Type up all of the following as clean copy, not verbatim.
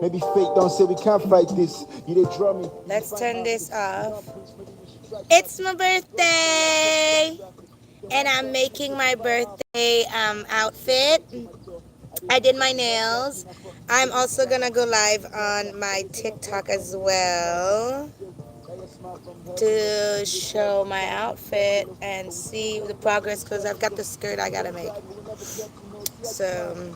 Maybe fate don't say we can't fight this. You they draw me. Let's turn this off. It's my birthday, and I'm making my birthday outfit. I did my nails. I'm also gonna go live on my TikTok as well to show my outfit and see the progress because I've got the skirt I gotta make. So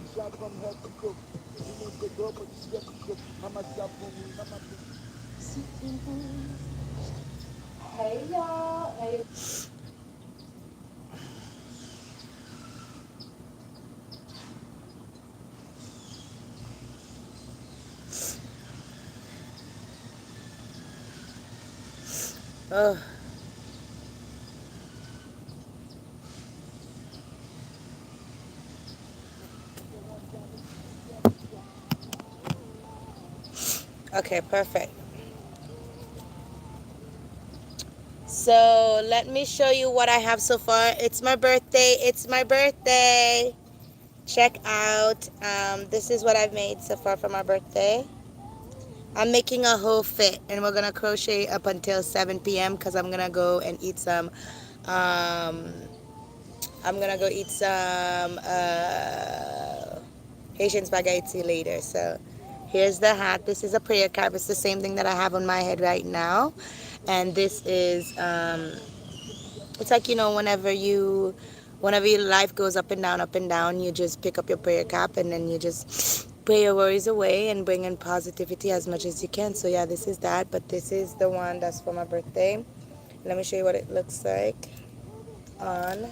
oh, okay, perfect. So let me show you what I have so far. It's my birthday. It's my birthday. Check out. This is what I've made so far for my birthday. I'm making a whole fit, and we're gonna crochet up until 7 p.m. because I'm gonna go and eat some. Um, I'm gonna go eat some Haitian spaghetti later. So here's the hat. This is a prayer cap. It's the same thing that I have on my head right now, and this is it's like whenever your life goes up and down, you just pick up your prayer cap and then you just pray your worries away and bring in positivity as much as you can. So yeah, this is that, but this is the one that's for my birthday. Let me show you what it looks like on.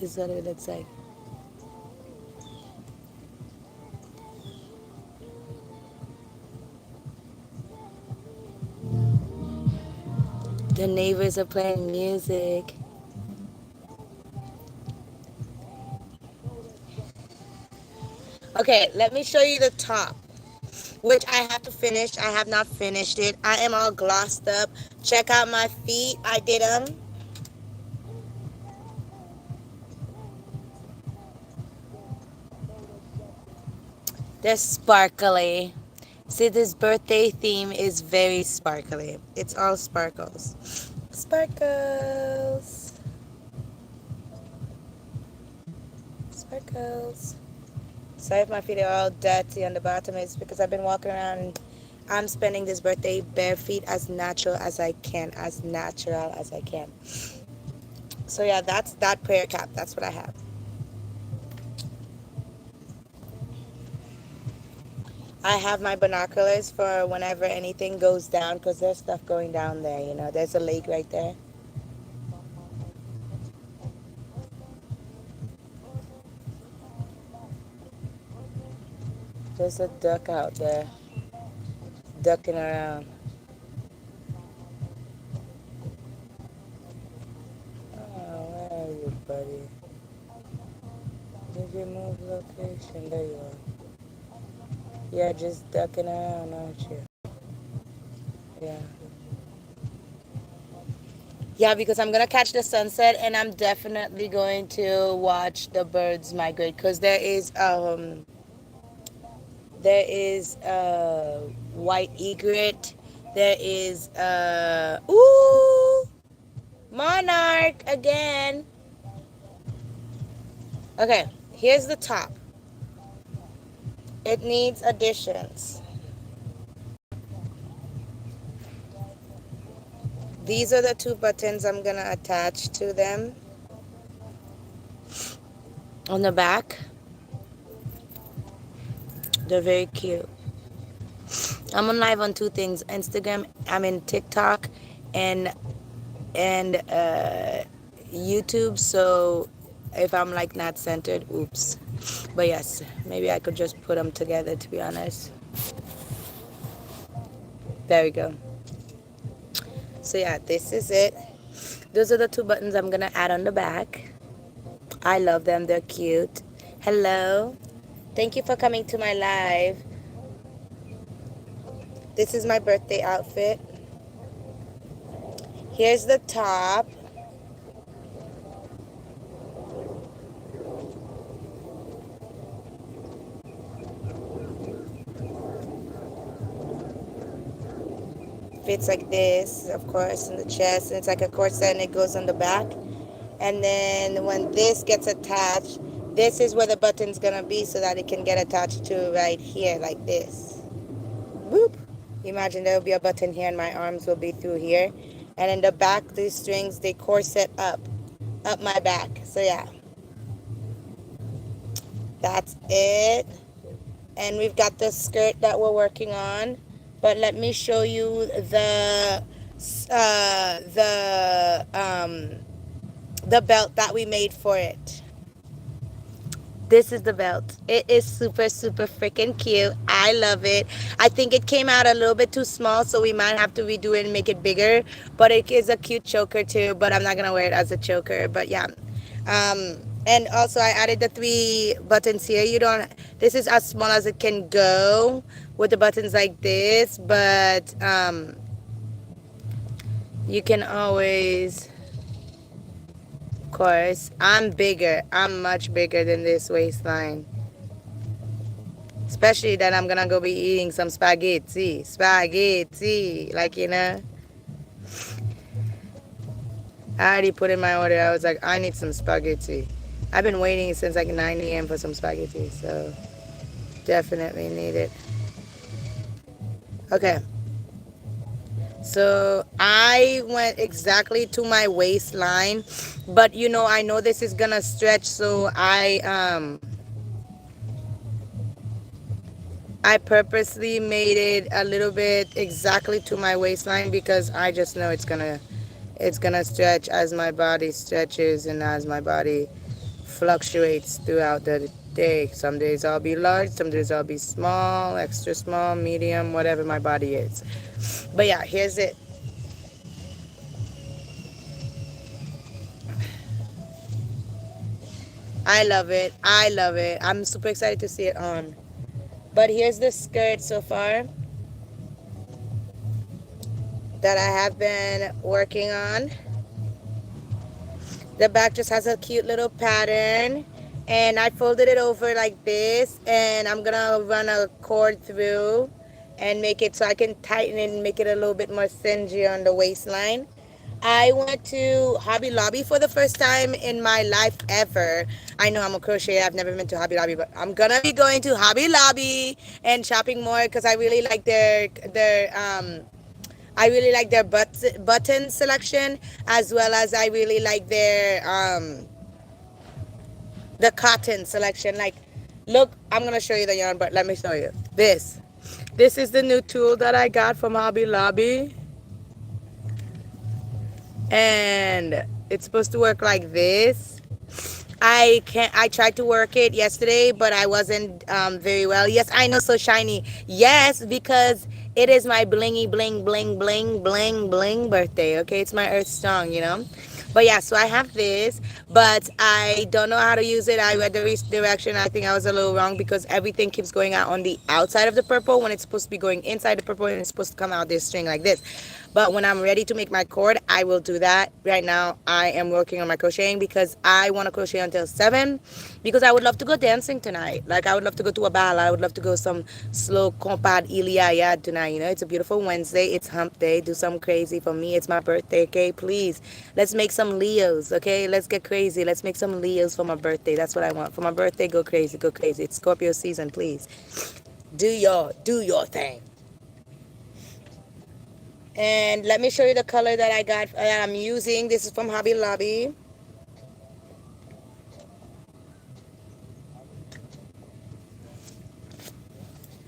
This is what it looks like. The neighbors are playing music. Okay, let me show you the top, which I have to finish. I have not finished it. I am all glossed up. Check out my feet. I did them. They're sparkly. See, this birthday theme is very sparkly. It's all sparkles. Sparkles. Sparkles. Sorry if my feet are all dirty on the bottom. It's because I've been walking around and I'm spending this birthday bare feet as natural as I can. As natural as I can. So yeah, that's that prayer cap. That's what I have. I have my binoculars for whenever anything goes down because there's stuff going down there. There's a lake right there. There's a duck out there ducking around. Oh, where are you, buddy? Did you move location? There you are. You're just ducking around, aren't you? Yeah. Yeah, because I'm gonna catch the sunset and I'm definitely going to watch the birds migrate because there is white egret. There is ooh, monarch again. Okay, here's the top. It needs additions. These are the two buttons I'm gonna attach to them on the back. They're very cute. I'm on live on two things: Instagram. I'm in TikTok, and YouTube. So if I'm like not centered, oops. But yes, maybe I could just put them together. To be honest, there we go. So yeah, this is it. Those are the two buttons I'm gonna add on the back. I love them. They're cute. Hello. Thank you for coming to my live. This is my birthday outfit. Here's the top. Fits like this, of course, in the chest, and it's like a corset, and it goes on the back. And then when this gets attached, this is where the button's gonna be so that it can get attached to right here, like this. Boop. Imagine there will be a button here, and my arms will be through here. And in the back, these strings, they corset up my back. So yeah, that's it. And we've got the skirt that we're working on. But let me show you the belt that we made for it. This is the belt. It is super, super freaking cute. I love it. I think it came out a little bit too small, so we might have to redo it and make it bigger. But it is a cute choker too, but I'm not going to wear it as a choker. But yeah. And also I added the 3 buttons here. This is as small as it can go with the buttons like this. But you can always, of course, I'm bigger. I'm much bigger than this waistline. Especially that I'm gonna go be eating some spaghetti. Spaghetti. Like, I already put in my order. I was like, I need some spaghetti. I've been waiting since like 9 a.m. for some spaghetti. So definitely need it. Okay. So I went exactly to my waistline. But I know this is gonna stretch, so I purposely made it a little bit exactly to my waistline because I just know it's gonna stretch as my body stretches and as my body fluctuates throughout the day. Some days I'll be large, some days I'll be small, extra small, medium, whatever my body is. But yeah, here's it. I love it. I love it. I'm super excited to see it on. But here's the skirt so far that I have been working on. The back just has a cute little pattern, and I folded it over like this, and I'm gonna run a cord through and make it so I can tighten it and make it a little bit more cingy on the waistline. I went to Hobby Lobby for the first time in my life ever. I know I'm a crocheter. I've never been to Hobby Lobby, but I'm gonna be going to Hobby Lobby and shopping more because I really like their button selection, as well as I really like their the cotton selection. Like, look, I'm gonna show you the yarn, but let me show you this. This is the new tool that I got from Hobby Lobby, and it's supposed to work like this. I tried to work it yesterday, but I wasn't very well. Yes, I know, so shiny. Yes, because it is my blingy bling bling bling bling bling birthday. Okay, it's my Earth Strong. But yeah, so I have this, but I don't know how to use it. I read the direction. I think I was a little wrong because everything keeps going out on the outside of the purple when it's supposed to be going inside the purple, and it's supposed to come out this string like this. But when I'm ready to make my cord, I will do that. Right now, I am working on my crocheting because I want to crochet until 7 because I would love to go dancing tonight. Like, I would love to go to a ball. I would love to go some slow compad Iliad tonight. It's a beautiful Wednesday. It's hump day. Do something crazy for me. It's my birthday, okay? Please. Let's make some Leos, okay? Let's get crazy. Let's make some Leos for my birthday. That's what I want. For my birthday, go crazy. Go crazy. It's Scorpio season, please. Do your thing. And let me show you the color that I got that I'm using. This is from Hobby Lobby.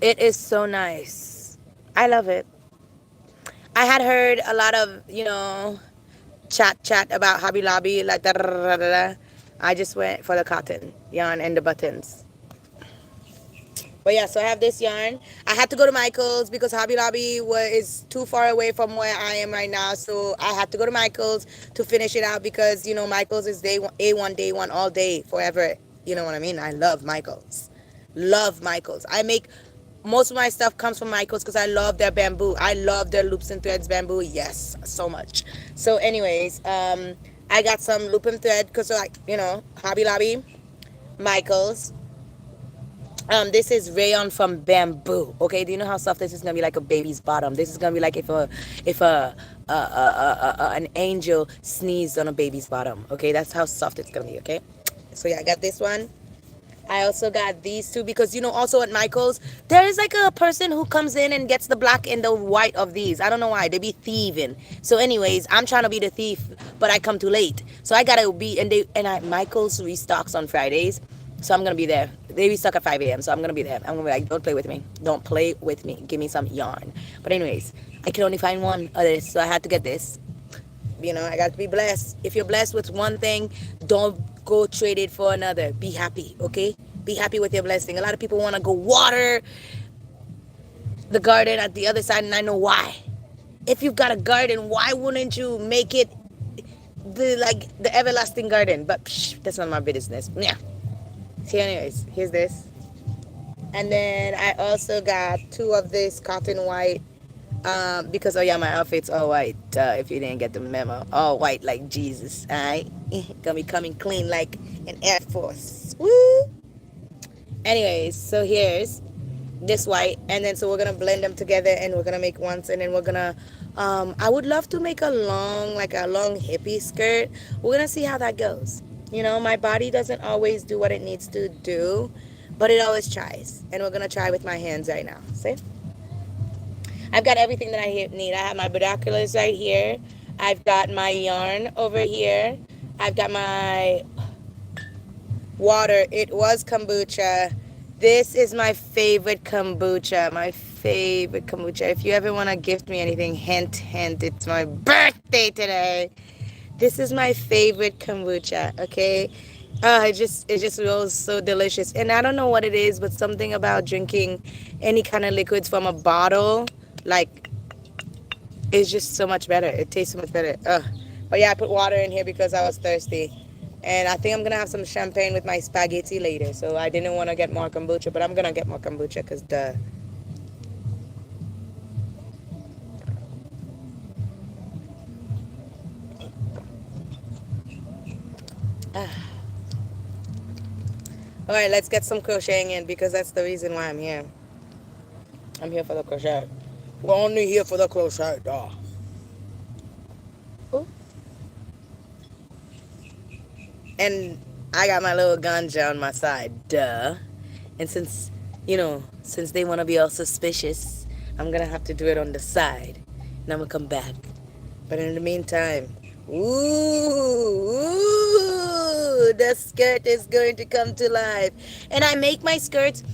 It is so nice. I love it. I had heard a lot of, chat about Hobby Lobby, like da, da, da, da, da. I just went for the cotton yarn and the buttons. But yeah, so I have this yarn. I had to go to Michael's because Hobby Lobby is too far away from where I am right now. So I had to go to Michael's to finish it out because, Michael's is day one, all day, forever. You know what I mean? I love Michael's. Love Michael's. I make most of my stuff comes from Michaels because I love their bamboo. I love their loops and threads bamboo. Yes, so much. So, anyways, I got some loop and thread because, like, Hobby Lobby, Michaels. This is rayon from bamboo. Okay, do you know how soft this is gonna be? Like a baby's bottom. This is gonna be like if an angel sneezed on a baby's bottom. Okay, that's how soft it's gonna be. Okay, so yeah, I got this one. I also got these two because also at Michael's there is like a person who comes in and gets the black and the white of these. I don't know why they be thieving. So, anyways, I'm trying to be the thief, but I come too late. So I gotta be Michael's restocks on Fridays, so I'm gonna be there. They restock at 5 a.m. So I'm gonna be there. I'm gonna be like, don't play with me, don't play with me. Give me some yarn. But anyways, I can only find one of this, so I had to get this. I got to be blessed. If you're blessed with one thing, don't go trade it for another. Be happy, okay? Be happy with your blessing. A lot of people want to go water the garden at the other side, and I know why. If you've got a garden, why wouldn't you make it the everlasting garden? But that's not my business. Yeah. So, anyways, here's this, and then I also got two of this cotton white. Because, oh yeah, my outfit's all white. If you didn't get the memo, all white like Jesus. Alright, gonna be coming clean like an Air Force. Woo! Anyways, so here's this white, and then so we're gonna blend them together, and we're gonna make ones, and then we're gonna. I would love to make a long hippie skirt. We're gonna see how that goes. My body doesn't always do what it needs to do, but it always tries, and we're gonna try with my hands right now. See? I've got everything that I need. I have my binoculars right here. I've got my yarn over here. I've got my water. It was kombucha. This is my favorite kombucha. My favorite kombucha. If you ever want to gift me anything, hint, hint, it's my birthday today. This is my favorite kombucha, okay? It just feels so delicious. And I don't know what it is, but something about drinking any kind of liquids from a bottle, like, it's just so much better. It tastes so much better. Ugh. But yeah, I put water in here because I was thirsty. And I think I'm gonna have some champagne with my spaghetti later. So I didn't want to get more kombucha, but I'm gonna get more kombucha because duh. Ah. All right, let's get some crocheting in because that's the reason why I'm here. I'm here for the crochet. We're only here for the crochet, duh. Ooh. And I got my little ganja on my side, duh. And since they want to be all suspicious, I'm gonna have to do it on the side, and I'm gonna come back. But in the meantime, the skirt is going to come to life. And I make my skirts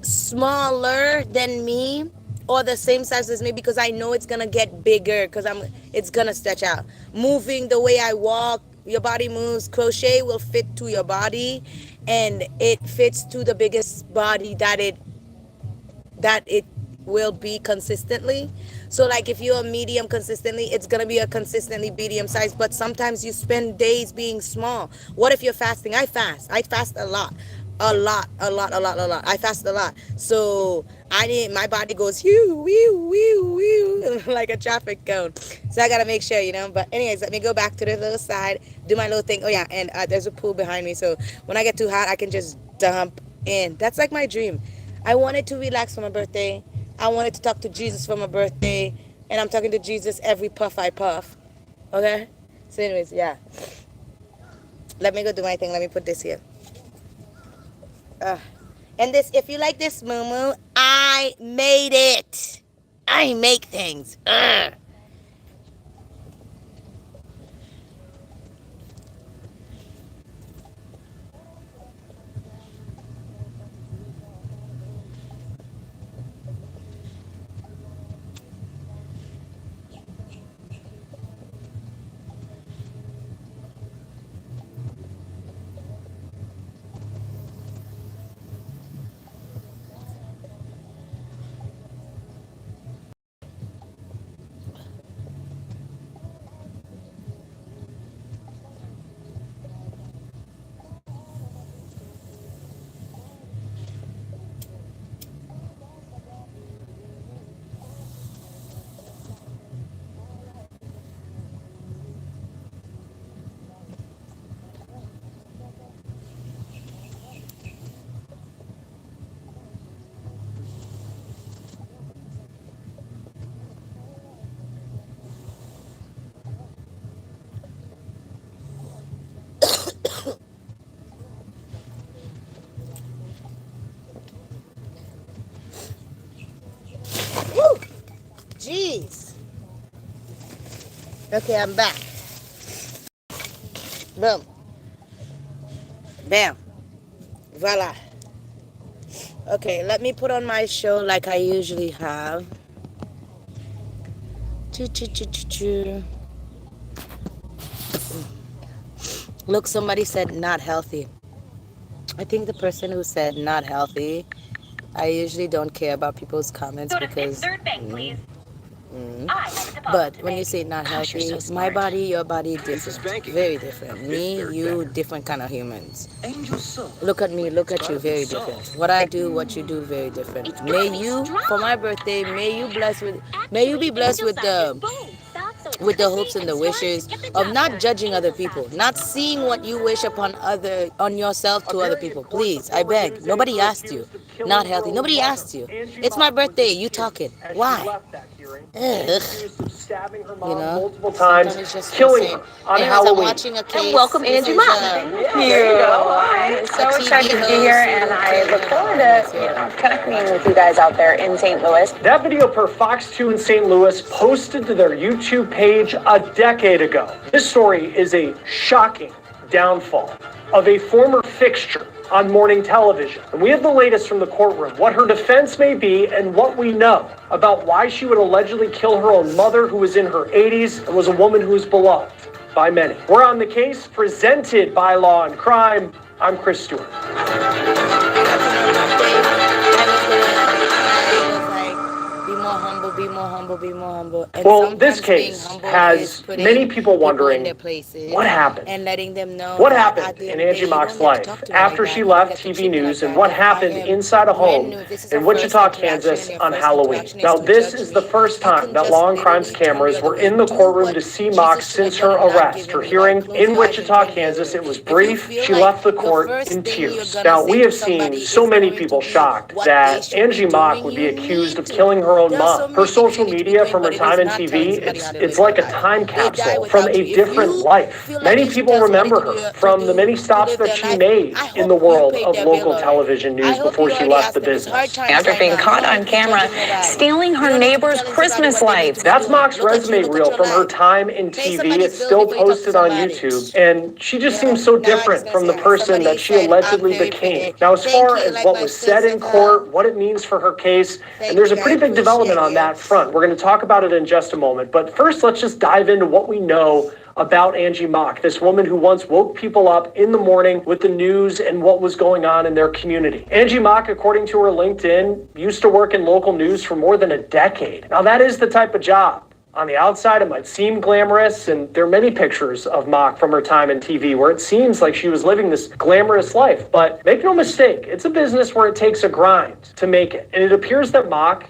smaller than me or the same size as me because I know it's gonna get bigger because it's gonna stretch out. Moving the way I walk, your body moves. Crochet will fit to your body, and it fits to the biggest body that it will be consistently. So, like, if you're a medium consistently, it's gonna be a consistently medium size. But sometimes you spend days being small. What if you're fasting? I fast a lot, a lot, a lot, a lot, a lot. I fast a lot. So my body goes whew, whew, whew, whew, like a traffic cone. So I gotta make sure. But anyways, let me go back to the little side, do my little thing. Oh yeah, and there's a pool behind me. So when I get too hot, I can just dump in. That's like my dream. I wanted to relax for my birthday. I wanted to talk to Jesus for my birthday. And I'm talking to Jesus every puff I puff. Okay? So, anyways, yeah. Let me go do my thing. Let me put this here. Uh, and this, if you like this, Moo Moo, I made it. I make things. Ugh. Okay, I'm back. Boom. Bam. Voila. Okay, let me put on my show like I usually have. Choo, choo, choo, choo, choo. Look, somebody said not healthy. I think the person who said not healthy, I usually don't care about people's comments because. But when you say not healthy, my body, your body, different. Very different. Me, you, different kind of humans. Look at me, look at you, very different. What I do, what you do, very different. May you, for my birthday, may you be blessed with the hopes and the wishes of not judging other people, not seeing what you wish on yourself to other people. Please, I beg. Nobody asked you. Not healthy. Nobody asked you. It's my birthday. You talking? Why? Ugh. You know, multiple times, it's just killing her on Anyways, Halloween. I'm watching a case. And welcome Angie Mott. Thank you. I'm so excited to be here, and I look forward to connecting with you guys out there in St. Louis. That video for Fox 2 in St. Louis posted to their YouTube page a decade ago. This story is a shocking downfall of a former fixture on morning television. And we have the latest from the courtroom, what her defense may be and what we know about why she would allegedly kill her own mother, who was in her 80s and was a woman who was beloved by many. We're on the case presented by Law and Crime. I'm Chris Stewart. Be more humble, be more humble. And well, this case has many people wondering what happened. And letting them know what happened in Angie Mock's life after she left TV news and what happened inside a home in Wichita, Kansas on Halloween. Now, this is the first time that Law and Crime's cameras were in the courtroom to see Mock since her arrest. Her hearing in Wichita, Kansas, it was brief. She left the court in tears. Now, we have seen so many people shocked that Angie Mock would be accused of killing her own mom. Her social media from her time in TV, it's like a time capsule from a different life. Many people remember her from the many stops that she made in the world of local television news before she left the business. After being caught on camera stealing her neighbor's Christmas lights. That's Mock's resume reel from her time in TV. It's still posted on YouTube, and she just seems so different from the person that she allegedly became. Now, as far as what was said in court, what it means for her case, and there's a pretty big development on that front. We're going to talk about it in just a moment. But first, let's just dive into what we know about Angie Mock, this woman who once woke people up in the morning with the news and what was going on in their community. Angie Mock, according to her LinkedIn, used to work in local news for more than a decade. Now, that is the type of job. On the outside, it might seem glamorous, and there are many pictures of Mock from her time in TV where it seems like she was living this glamorous life. But make no mistake, it's a business where it takes a grind to make it. And it appears that Mock,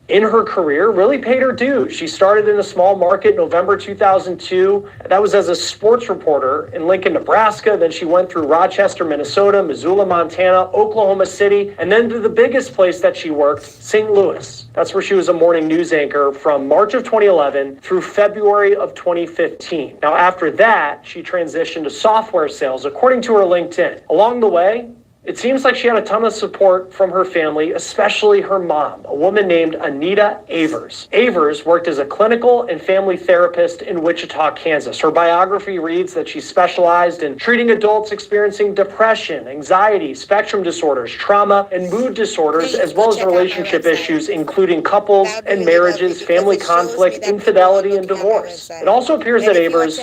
in her career, really paid her dues. She started in a small market November 2002. That was as a sports reporter in Lincoln, Nebraska. Then she went through Rochester, Minnesota, Missoula, Montana, Oklahoma City, and then to the biggest place that she worked, St. Louis. That's where she was a morning news anchor from March of 2011 through February of 2015. Now, after that, she transitioned to software sales, according to her LinkedIn. Along the way, it seems like she had a ton of support from her family, especially her mom, a woman named Anita Avers. Avers worked as a clinical and family therapist in Wichita, Kansas. Her biography reads that she specialized in treating adults experiencing depression, anxiety, spectrum disorders, trauma, and mood disorders, as well as relationship issues, including couples and marriages, family conflict, infidelity, and divorce. It also appears that Avers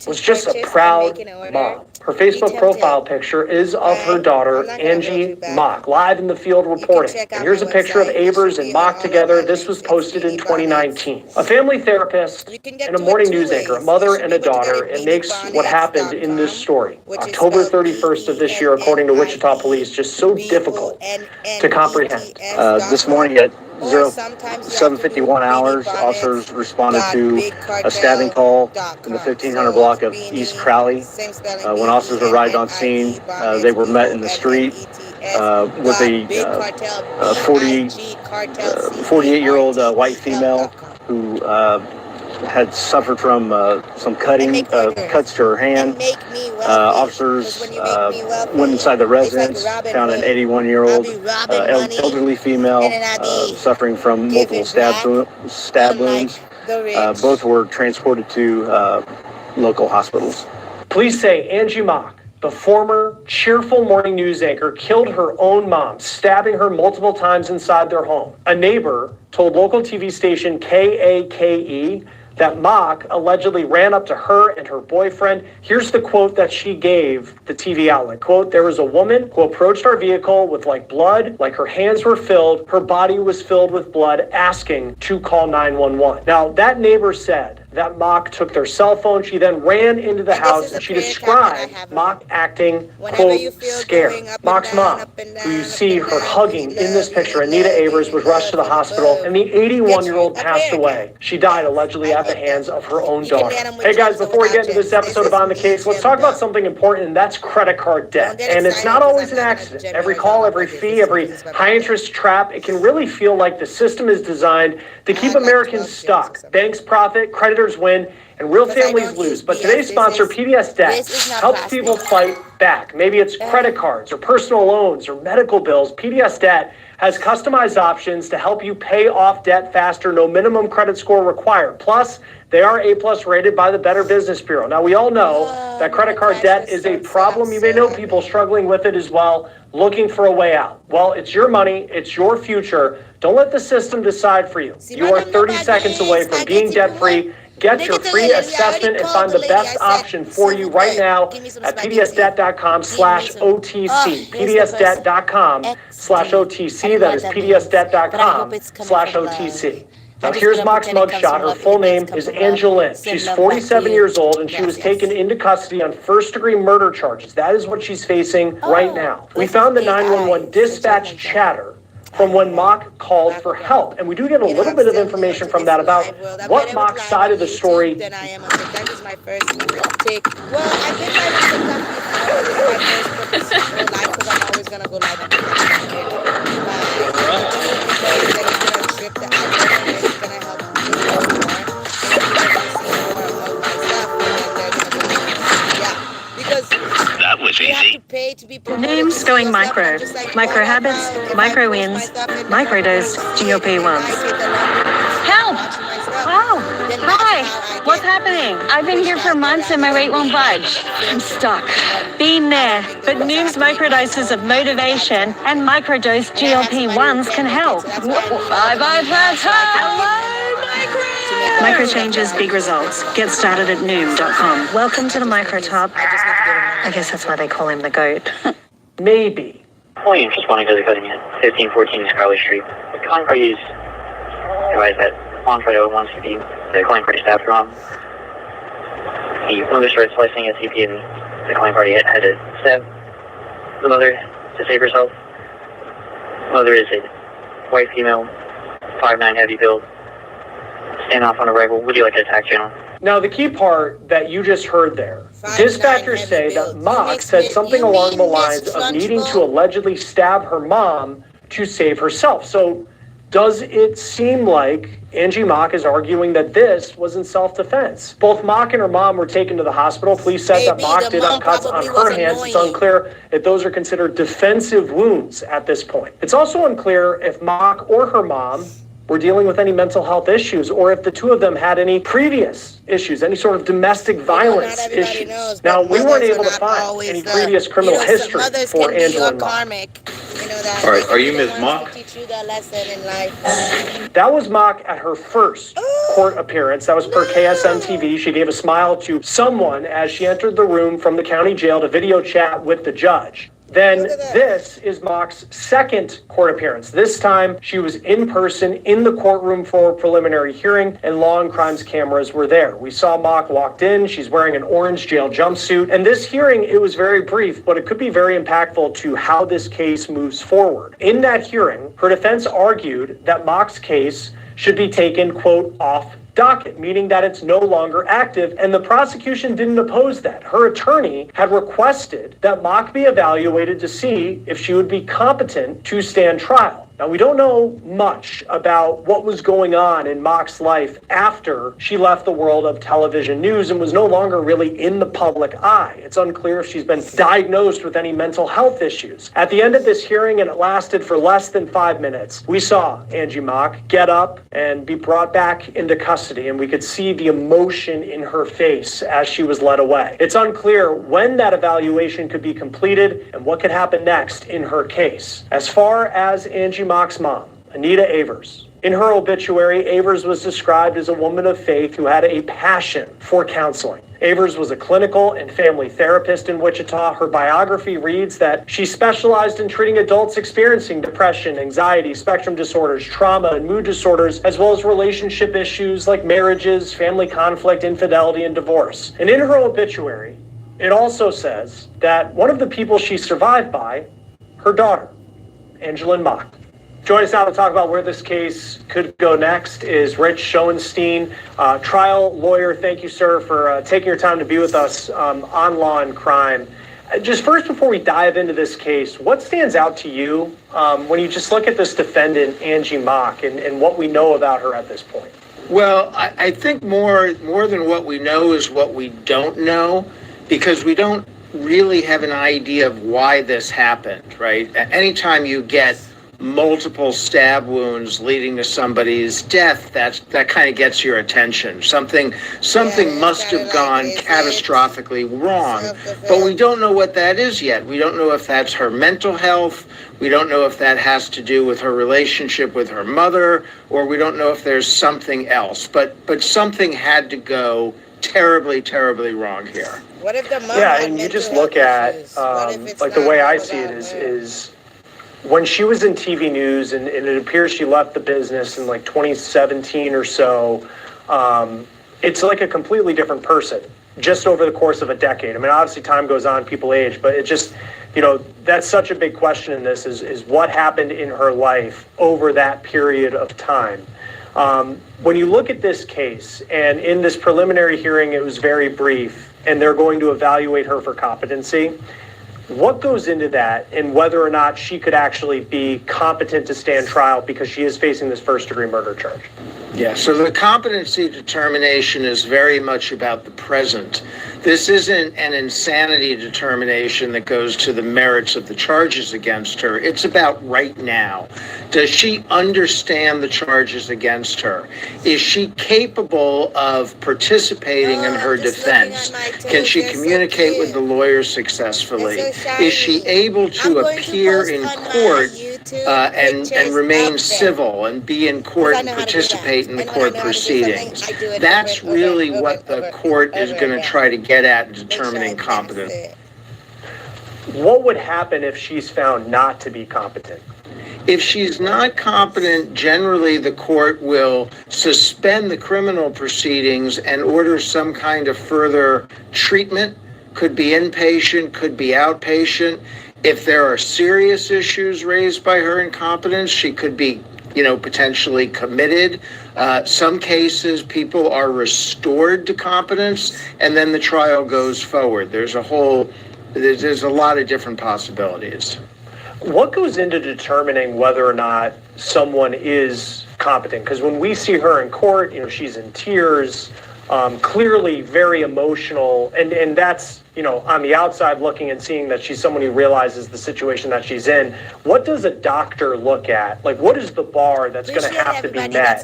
was just a proud mom. Her Facebook profile picture is of her daughter, Angie Mock, live in the field reporting. And here's a picture of Avers and Mock together. This was posted in 2019. A family therapist and a morning news anchor, a mother and a daughter, it makes what happened in this story, October 31st of this year, according to Wichita police, just so difficult to comprehend. This morning at 7:51 hours, officers responded to a stabbing call in the 1500 block of East Crowley. When officers arrived on scene, they were met in the street with a 48-year-old white female who had suffered from some cuts to her hand. Officers went inside the residence, found an 81-year-old elderly female suffering from multiple stab wounds. Both were transported to local hospitals. Police say Angie Mock, the former cheerful morning news anchor, killed her own mom, stabbing her multiple times inside their home. A neighbor told local TV station KAKE that Mock allegedly ran up to her and her boyfriend. Here's the quote that she gave the TV outlet. Quote, "There was a woman who approached our vehicle with blood, like her hands were filled, her body was filled with blood, asking to call 911. Now, that neighbor said that Mock took their cell phone. She then ran into the house and she described Mock acting, quote, scared. Mock's mom, who you see her hugging in this picture, Anita Avers, was rushed to the hospital, and the 81-year-old passed away. She died allegedly at the hands of her own daughter. Hey guys, before we get into this episode of On the Case, let's talk about something important, and that's credit card debt. And it's not always an accident. Every call, every fee, every high-interest trap, it can really feel like the system is designed to keep Americans stuck. Banks profit, creditors win, and real families lose. But today's sponsor, PBS Debt, helps people fight back. Maybe it's credit cards or personal loans or medical bills. PBS Debt has customized options to help you pay off debt faster, no minimum credit score required. Plus, they are A+ rated by the Better Business Bureau. Now, we all know that credit card debt is a problem. You may know people struggling with it as well, looking for a way out. Well, it's your money. It's your future. Don't let the system decide for you. You are 30 seconds away from being debt-free. Get your free assessment and find the best option for you right now at pbsdebt.com/OTC. pbsdebt.com/OTC. That is pbsdebt.com/OTC. Now here's Mock's mugshot. Her full name is Angelyn. She's 47 years old and she was taken into custody on first-degree murder charges. That is what she's facing right now. We found the 911 dispatch chatter from when Mock called for help. And we do get a little bit of information from that about what Mock's side of the story. That is my first take. Well, I've been live on TikTok before. This is my first professional live because I'm always going to go live on TikTok. That was easy. Names going micro. Micro habits, micro wins, microdose GLP ones. Help! Oh, hi. What's happening? I've been here for months and my weight won't budge. I'm stuck. Been there, but Noom's microdoses of motivation and microdose GLP-1s can help. Bye-bye, plateau! Hello, Micro changes, big results. Get started at Noom.com. Welcome to the Micro Top. I guess that's why they call him the GOAT. Maybe. Only interest wanting to cutting in 1514 Scarlet Street. The calling party is advised that on Friday wants to be the calling party staff from. The mother started slicing a CP and the calling party had to stab the mother to save herself. The mother is a white female, 5'9" heavy build. Stand off on a rifle. Would you like to attack channel? Now, the key part that you just heard there, dispatchers say that Mock said something along the lines of needing to allegedly stab her mom to save herself. So does it seem like Angie Mock is arguing that this was in self-defense? Both Mock and her mom were taken to the hospital. Police said that Mock did have cuts on her hands. It's unclear if those are considered defensive wounds at this point. It's also unclear if Mock or her mom were dealing with any mental health issues, or if the two of them had any previous issues, any sort of domestic violence issues. Now, we weren't able to find any previous criminal history for Angela and Mock. All right, are you Ms. Mock? That was Mock at her first court appearance. That was per KSM TV. She gave a smile to someone as she entered the room from the county jail to video chat with the judge. Then this is Mock's second court appearance. This time she was in person in the courtroom for a preliminary hearing, and law and crimes cameras were there. We saw Mock walked in. She's wearing an orange jail jumpsuit. And this hearing, it was very brief, but it could be very impactful to how this case moves forward. In that hearing, her defense argued that Mock's case should be taken, quote, off docket, meaning that it's no longer active, and the prosecution didn't oppose that. Her attorney had requested that Mock be evaluated to see if she would be competent to stand trial. Now, we don't know much about what was going on in Mock's life after she left the world of television news and was no longer really in the public eye. It's unclear if she's been diagnosed with any mental health issues. At the end of this hearing, and it lasted for less than 5 minutes, we saw Angie Mock get up and be brought back into custody, and we could see the emotion in her face as she was led away. It's unclear when that evaluation could be completed and what could happen next in her case. As far as Angie Mock's mom, Anita Avers. In her obituary, Avers was described as a woman of faith who had a passion for counseling. Avers was a clinical and family therapist in Wichita. Her biography reads that she specialized in treating adults experiencing depression, anxiety, spectrum disorders, trauma, and mood disorders, as well as relationship issues like marriages, family conflict, infidelity, and divorce. And in her obituary, it also says that one of the people she survived by, her daughter, Angelyn Mock. Joining us now to talk about where this case could go next is Rich Schoenstein, trial lawyer. Thank you, sir, for taking your time to be with us on Law and Crime. Just first, before we dive into this case, what stands out to you when you just look at this defendant, Angie Mock, and what we know about her at this point? Well, I think more than what we know is what we don't know, because we don't really have an idea of why this happened, right? Anytime you get multiple stab wounds leading to somebody's death, that kind of gets your attention. Something must have gone catastrophically wrong, but we don't know what that is yet. We don't know if that's her mental health. We don't know if that has to do with her relationship with her mother, or we don't know if there's something else. But something had to go terribly, terribly wrong here. What if the mom and you just look at like the way I see it is when she was in TV news, and it appears she left the business in like 2017 or so, it's like a completely different person just over the course of a decade. I mean, obviously time goes on, people age, but it just, that's such a big question in this is what happened in her life over that period of time. When you look at this case, and in this preliminary hearing, it was very brief, and they're going to evaluate her for competency. What goes into that, and whether or not she could actually be competent to stand trial because she is facing this first-degree murder charge? Yeah, so the competency determination is very much about the present. This isn't an insanity determination that goes to the merits of the charges against her. It's about right now. Does she understand the charges against her? Is she capable of participating in her defense? Can she communicate with the lawyers successfully? Is she able to appear in court and remain civil and be in court and participate in the court proceedings? That's really what the court is going to try to get at in determining competence. What would happen if she's found not to be competent? If she's not competent, generally the court will suspend the criminal proceedings and order some kind of further treatment. Could be inpatient, could be outpatient. If there are serious issues raised by her incompetence, she could be, potentially committed. Some cases, people are restored to competence, and then the trial goes forward. There's a lot of different possibilities. What goes into determining whether or not someone is competent? Because when we see her in court, she's in tears, clearly very emotional, and that's, on the outside looking and seeing that she's someone who realizes the situation that she's in. What does a doctor look at? Like, what is the bar that's going to have to be met?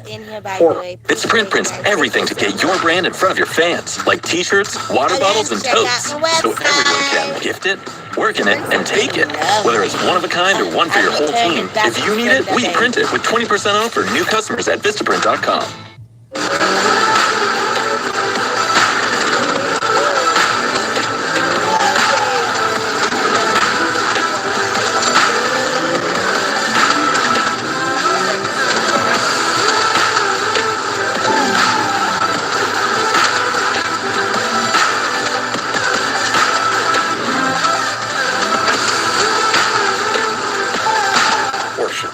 It's Sprint prints everything to get your brand in front of your fans, like t-shirts, water bottles, and totes, so everyone can gift it, work in it, and take it. Whether it's one of a kind or one for your whole team, if you need it, we print it with 20% off for new customers at Vistaprint.com.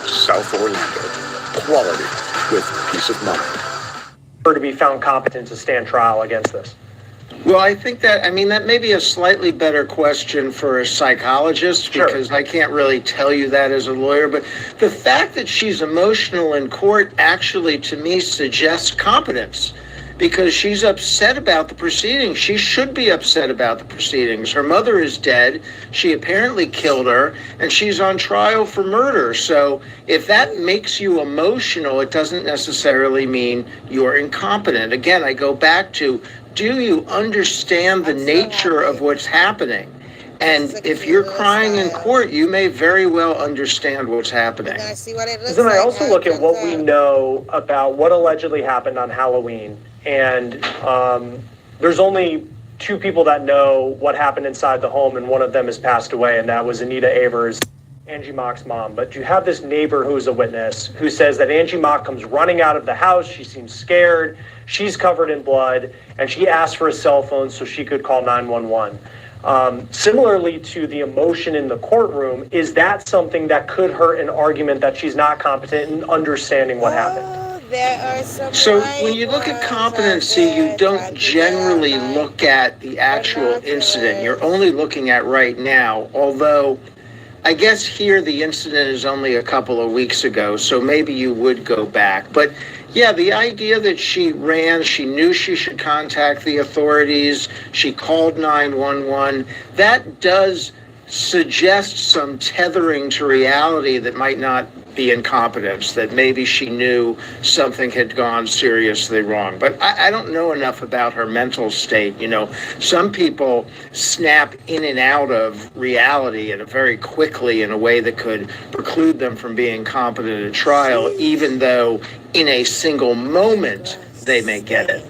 South Orlando. Quality with peace of mind. Her to be found competent to stand trial against this. Well, I think that may be a slightly better question for a psychologist, because I can't really tell you that as a lawyer. But the fact that she's emotional in court actually, to me, suggests competence, because she's upset about the proceedings. She should be upset about the proceedings. Her mother is dead. She apparently killed her, and she's on trial for murder. So if that makes you emotional, it doesn't necessarily mean you're incompetent. Again, I go back to, do you understand the nature of what's happening? And if you're crying in court, you may very well understand what's happening. Then I also look at what we know about what allegedly happened on Halloween. And there's only two people that know what happened inside the home, and one of them has passed away, and that was Anita Avers, Angie Mock's mom. But you have this neighbor who's a witness who says that Angie Mock comes running out of the house. She seems scared. She's covered in blood, and she asked for a cell phone so she could call 911. Similarly to the emotion in the courtroom, is that something that could hurt an argument that she's not competent in understanding what happened? So when you look at competency, you don't generally look at the actual incident. You're only looking at right now, although I guess here the incident is only a couple of weeks ago, so maybe you would go back. But yeah, the idea that she ran, she knew she should contact the authorities, she called 911, that does suggest some tethering to reality that might not be incompetence, that maybe she knew something had gone seriously wrong. But I don't know enough about her mental state. You know, some people snap in and out of reality and very quickly in a way that could preclude them from being competent at trial, even though in a single moment they may get it.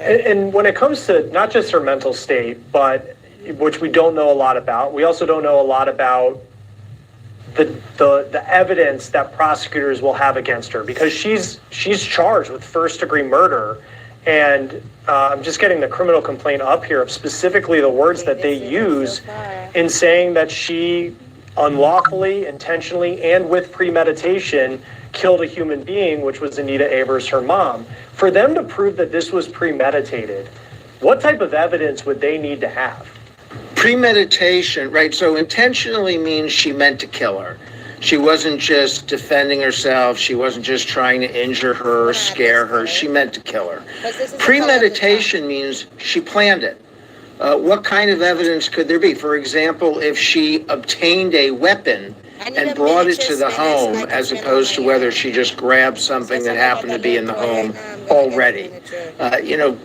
And when it comes to not just her mental state, but which we don't know a lot about, we also don't know a lot about the evidence that prosecutors will have against her, because she's charged with first-degree murder. And I'm just getting the criminal complaint up here of specifically the words that they use in saying that she unlawfully, intentionally, and with premeditation killed a human being, which was Anita Avers, her mom. For them to prove that this was premeditated, what type of evidence would they need to have? Premeditation, right? So intentionally means she meant to kill her. She wasn't just defending herself. She wasn't just trying to injure her or scare her. She meant to kill her. Premeditation means she planned it. What kind of evidence could there be? For example, if she obtained a weapon and brought it to the home, as opposed to whether she just grabbed something that happened to be in the home already.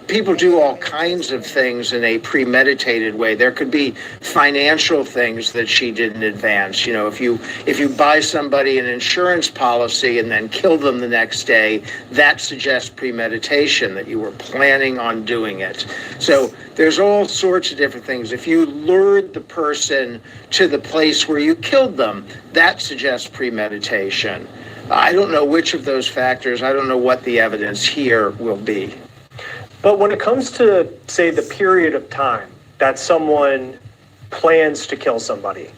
People do all kinds of things in a premeditated way. There could be financial things that she did in advance. You know, if you buy somebody an insurance policy and then kill them the next day, that suggests premeditation, that you were planning on doing it. So there's all sorts of different things. If you lured the person to the place where you killed them, that suggests premeditation. I don't know which of those factors. I don't know what the evidence here will be. But when it comes to, say, the period of time that someone plans to kill somebody,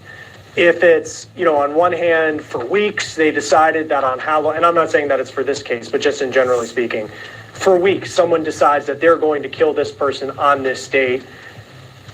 if it's, on one hand, for weeks, they decided that on Halloween, and I'm not saying that it's for this case, but just in generally speaking, for weeks, someone decides that they're going to kill this person on this date.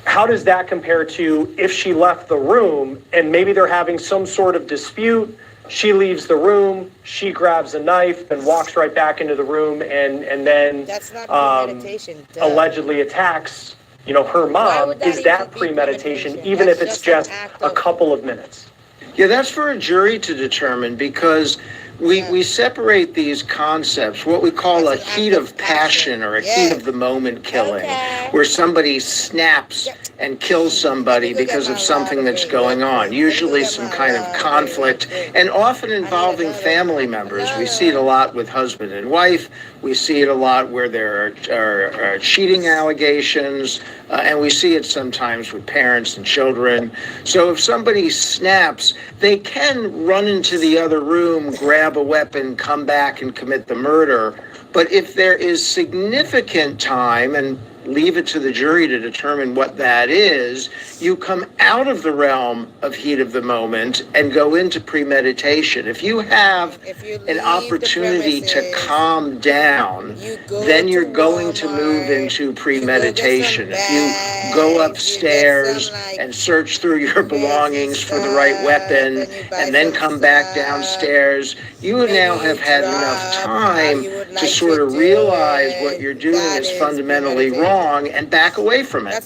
How does that compare to if she left the room and maybe they're having some sort of dispute? She leaves the room, she grabs a knife and walks right back into the room and then That's not premeditation. Allegedly attacks, her mom. Is that premeditation, even if it's just a couple of minutes? Yeah, that's for a jury to determine, because we separate these concepts, what we call a heat of passion or a heat of the moment killing, where somebody snaps and kills somebody because of something that's going on, usually some kind of conflict, and often involving family members. We see it a lot with husband and wife. We see it a lot where there are cheating allegations, and we see it sometimes with parents and children. So if somebody snaps, they can run into the other room, grab a weapon, come back and commit the murder. But if there is significant time, and leave it to the jury to determine what that is, you come out of the realm of heat of the moment and go into premeditation. If you have an opportunity to calm down, then you're going to move into premeditation. If you go upstairs and search through your belongings for the right weapon and then come back downstairs, you now have had enough time to sort of realize what you're doing is fundamentally wrong and back away from it.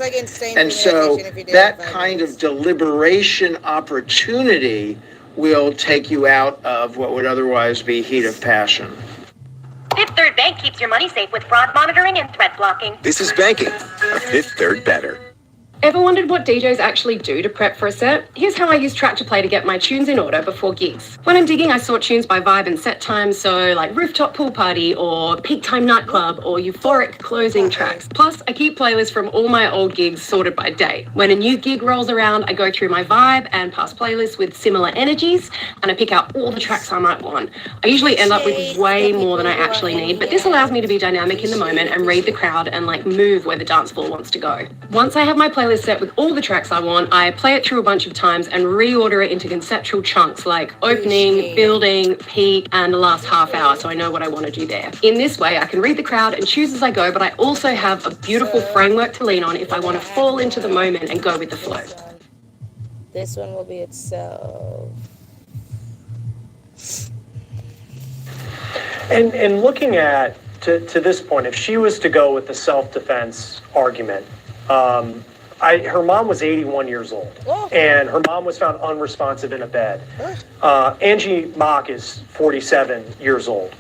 And so that kind of deliberation opportunity will take you out of what would otherwise be heat of passion. Fifth Third Bank keeps your money safe with fraud monitoring and threat blocking. This is banking. A Fifth Third better. Ever wondered what DJs actually do to prep for a set? Here's how I use Tractor Play to get my tunes in order before gigs. When I'm digging, I sort tunes by vibe and set time, so like Rooftop Pool Party or Peak Time Nightclub or Euphoric closing tracks. Plus, I keep playlists from all my old gigs sorted by date. When a new gig rolls around, I go through my vibe and past playlists with similar energies, and I pick out all the tracks I might want. I usually end up with way more than I actually need, but this allows me to be dynamic in the moment and read the crowd and like move where the dance floor wants to go. Once I have my playlist set with all the tracks I want, I play it through a bunch of times and reorder it into conceptual chunks like opening, building, peak, and the last half hour, so I know what I want to do there. In this way, I can read the crowd and choose as I go, but I also have a beautiful framework to lean on if I want to fall into the moment and go with the flow. This one will be itself. And looking at, to this point, if she was to go with the self-defense argument, her mom was 81 years old, and her mom was found unresponsive in a bed. Angie Mock is 47 years old.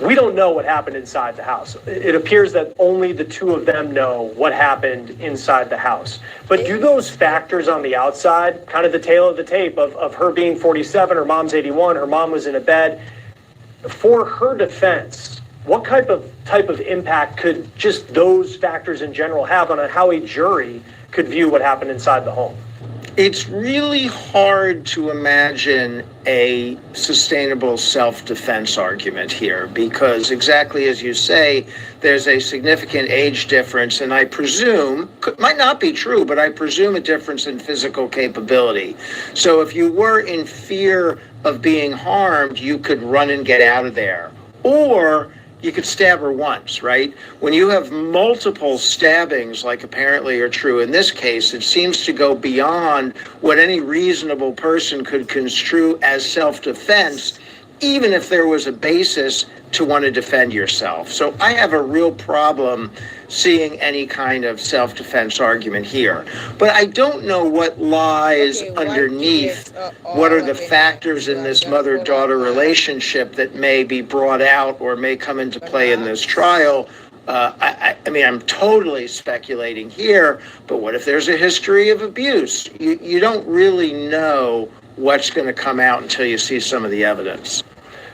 We don't know what happened inside the house. It appears that only the two of them know what happened inside the house. But do those factors on the outside, kind of the tail of the tape of her being 47, her mom's 81, her mom was in a bed, for her defense, what type of impact could just those factors in general have on how a jury could view what happened inside the home? It's really hard to imagine a sustainable self-defense argument here because exactly as you say, there's a significant age difference, and I presume, might not be true, but I presume a difference in physical capability. So if you were in fear of being harmed, you could run and get out of there. Or you could stab her once, right? When you have multiple stabbings, like apparently are true in this case, it seems to go beyond what any reasonable person could construe as self-defense, even if there was a basis to want to defend yourself. So I have a real problem seeing any kind of self-defense argument here. But I don't know what lies underneath, what are the factors in this mother-daughter relationship that may be brought out or may come into play in this trial. I mean, I'm totally speculating here, but what if there's a history of abuse? You don't really know what's going to come out until you see some of the evidence.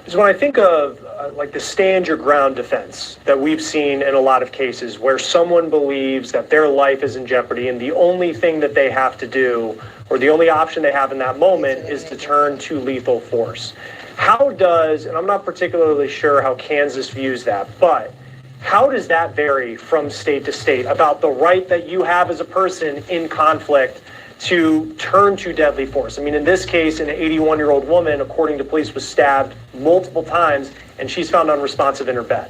So when I think of like the stand your ground defense that we've seen in a lot of cases where someone believes that their life is in jeopardy and the only thing that they have to do or the only option they have in that moment is to turn to lethal force. How does, and I'm not particularly sure how Kansas views that, but how does that vary from state to state about the right that you have as a person in conflict to turn to deadly force? I mean, in this case, an 81-year-old woman, according to police, was stabbed multiple times, and she's found unresponsive in her bed.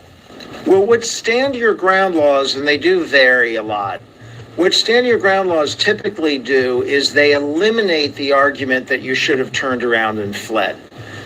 Well, what stand your ground laws, and they do vary a lot, what stand your ground laws typically do is they eliminate the argument that you should have turned around and fled.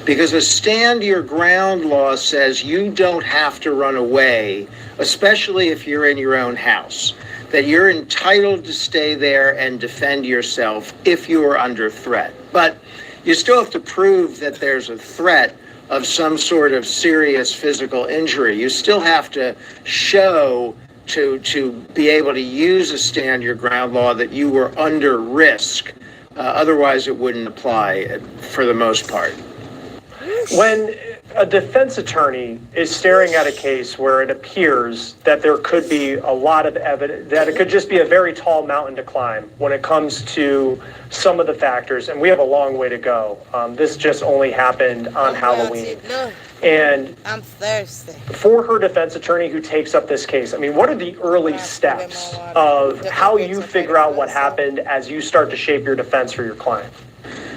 Because a stand your ground law says you don't have to run away, especially if you're in your own house, that you're entitled to stay there and defend yourself if you are under threat. But you still have to prove that there's a threat of some sort of serious physical injury. You still have to show to be able to use a stand your ground law that you were under risk. Otherwise, it wouldn't apply for the most part. When A defense attorney is staring at a case where it appears that there could be a lot of evidence, that it could just be a very tall mountain to climb when it comes to some of the factors, and we have a long way to go. This just only happened on Halloween. And I'm thirsty. For her defense attorney who takes up this case, I mean, what are the early steps of how you figure out what happened as you start to shape your defense for your client?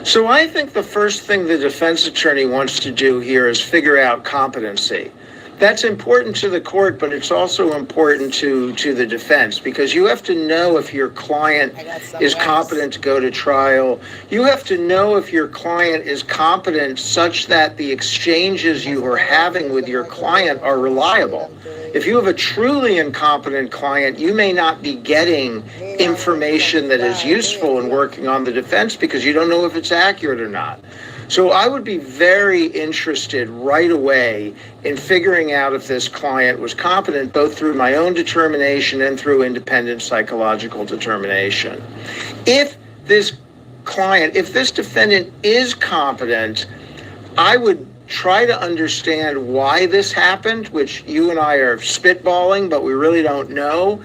So I think the first thing the defense attorney wants to do here is figure out competency. That's important to the court, but it's also important to the defense, because you have to know if your client is competent to go to trial. You have to know if your client is competent such that the exchanges you are having with your client are reliable. If you have a truly incompetent client, you may not be getting information that is useful in working on the defense because you don't know if it's accurate or not. So I would be very interested right away in figuring out if this client was competent, both through my own determination and through independent psychological determination. If this defendant is competent, I would try to understand why this happened, which you and I are spitballing, but we really don't know.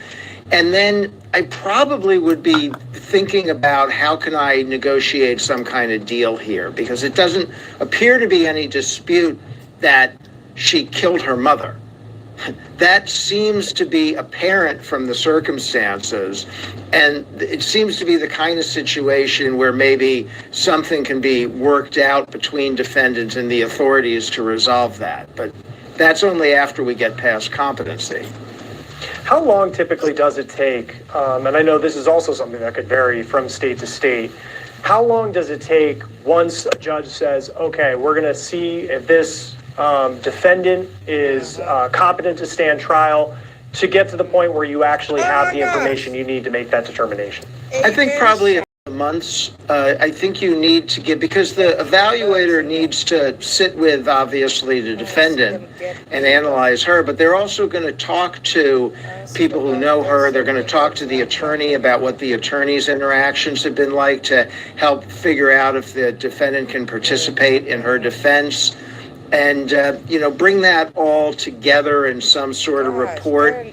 And then I probably would be thinking about how can I negotiate some kind of deal here, because it doesn't appear to be any dispute that she killed her mother. That seems to be apparent from the circumstances, and it seems to be the kind of situation where maybe something can be worked out between defendants and the authorities to resolve that. But that's only after we get past competency. How long typically does it take, and I know this is also something that could vary from state to state, how long does it take once a judge says, okay, we're going to see if this defendant is competent to stand trial, to get to the point where you actually have the information you need to make that determination? I think probably months. I think you need to get, because the evaluator needs to sit with, obviously, the defendant and analyze her, but they're also going to talk to people who know her. They're going to talk to the attorney about what the attorney's interactions have been like to help figure out if the defendant can participate in her defense, and bring that all together in some sort of report.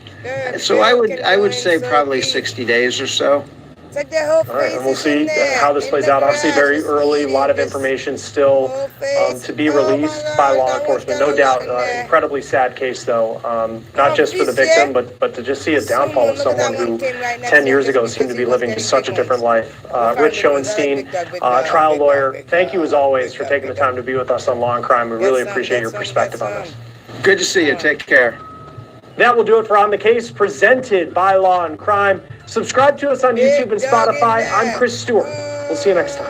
So I would say probably 60 days or so. All right, and we'll see how this plays out. Obviously, very early, a lot of information still to be released by law enforcement. No doubt, incredibly sad case, though, not just for the victim, but to just see a downfall of someone who 10 years ago seemed to be living such a different life. Rich Schoenstein, trial lawyer, thank you as always for taking the time to be with us on Law and Crime. We really appreciate your perspective on this. Good to see you. Take care. That will do it for On the Case, presented by Law and Crime. Subscribe to us on YouTube and Spotify. I'm Chris Stewart. We'll see you next time.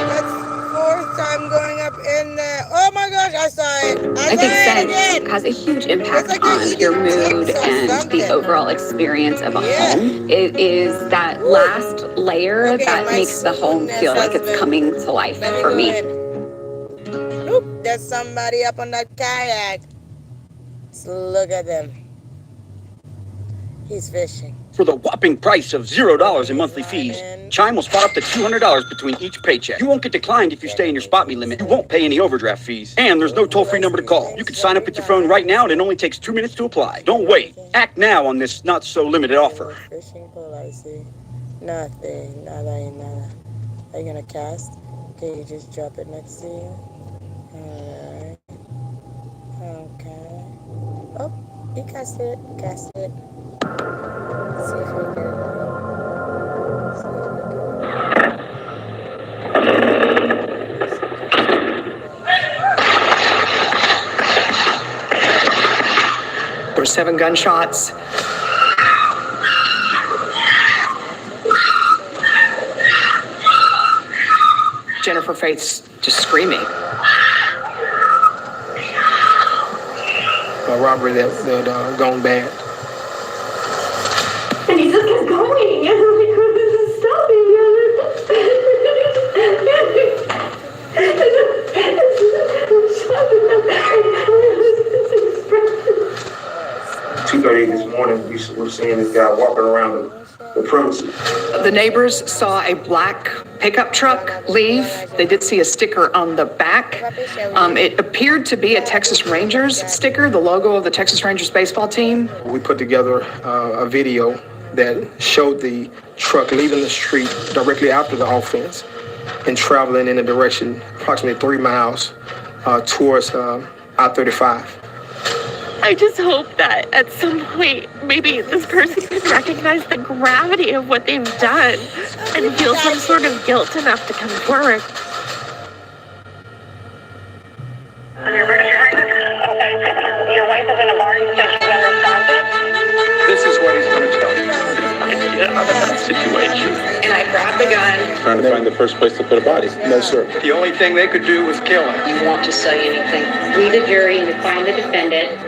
That's fourth time going up in there. Oh my gosh, I saw it. I think scent has a huge impact on your mood and the overall experience of a home. It is that last layer that makes the home feel like it's coming to life for me. Look, there's somebody up on that kayak. So look at them. He's fishing. For the whopping price of $0 in monthly fees, Chime will spot up to $200 between each paycheck. You won't get declined if you stay in your spot me limit. You won't pay any overdraft fees. And there's no toll-free number to call. You can sign up with your phone right now, and it only takes 2 minutes to apply. Don't wait. Act now on this not-so-limited offer. Fishing pole, I see. Nothing. Nada. Are you going to cast? Okay, you just drop it next to you. Alright. Okay. Oh, he cast it. Let's see if we can. There were 7 gunshots. Jennifer Faith's just screaming. A robbery that gone bad. And he just kept going, and we couldn't stop him. 2:30 this morning. morning, we were seeing this guy walking around the premises. The neighbors saw a black pickup truck leave. They did see a sticker on the back. It appeared to be a Texas Rangers sticker, the logo of the Texas Rangers baseball team. We put together a video that showed the truck leaving the street directly after the offense and traveling in a direction approximately 3 miles towards I-35. I just hope that at some point, maybe this person can recognize the gravity of what they've done and feel some sort of guilt enough to come forward. Your wife is in a bar and said she's unresponsive? This is what he's going to tell you. Get out of that situation. And I grabbed the gun. Trying to find the first place to put a body. No, sir. The only thing they could do was kill him. You want to say anything? We, the jury, and find the defendant.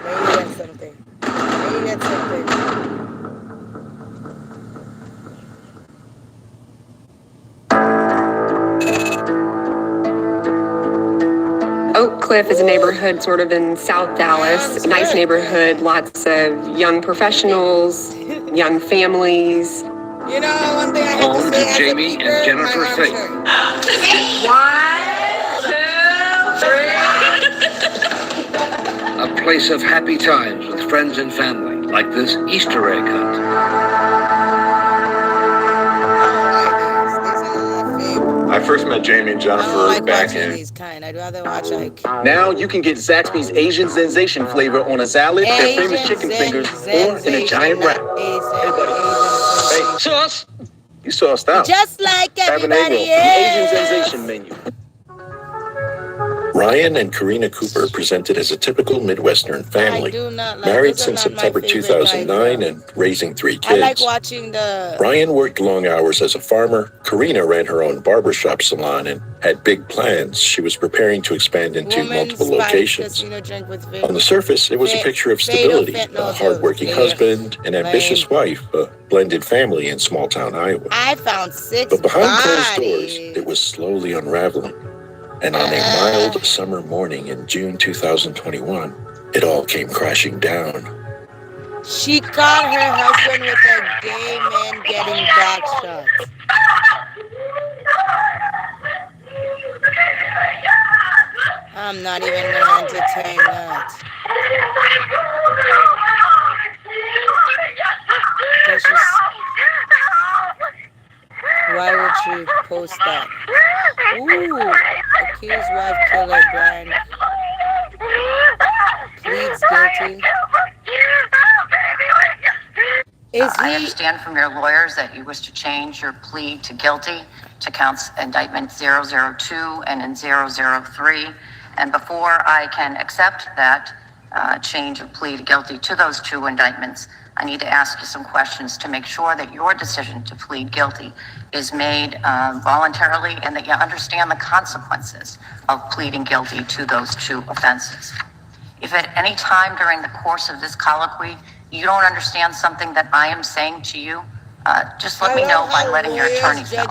Maybe that's something. Oak Cliff is a neighborhood sort of in South Dallas. Nice neighborhood, lots of young professionals, young families. You know, one thing I have Home to Jamie and Jennifer Faith. 1, 2, 3. A place of happy times with friends and family, like this Easter egg hunt. I first met Jamie and Jennifer back in. I'd rather watch like. Now you can get Zaxby's Asian Sensation flavor on a salad, their famous chicken fingers, or in a giant wrap. Hey, buddy. Hey, sauce. You sauced out. Just like everybody the Asian Sensation menu. Ryan and Karina Cooper presented as a typical Midwestern family, married since September 2009 and raising 3 kids. I like watching the... Ryan worked long hours as a farmer. Karina ran her own barbershop salon and had big plans. She was preparing to expand into multiple locations. On the surface, it was a picture of stability, a hardworking husband, an ambitious wife, a blended family in small-town Iowa. I found 6 But behind closed doors, it was slowly unraveling. And on a mild summer morning in June 2021, it all came crashing down. She caught her husband with a gay man getting back shots. I'm not even going to entertain that. Why would she post that? Ooh, accused wife killer Brian pleads guilty. I understand from your lawyers that you wish to change your plea to guilty to counts indictment 002 and in 003. And before I can accept that change of plea to guilty to those 2 indictments, I need to ask you some questions to make sure that your decision to plead guilty is made voluntarily and that you understand the consequences of pleading guilty to those 2 offenses. If at any time during the course of this colloquy you don't understand something that I am saying to you, just let me know by letting your attorneys know.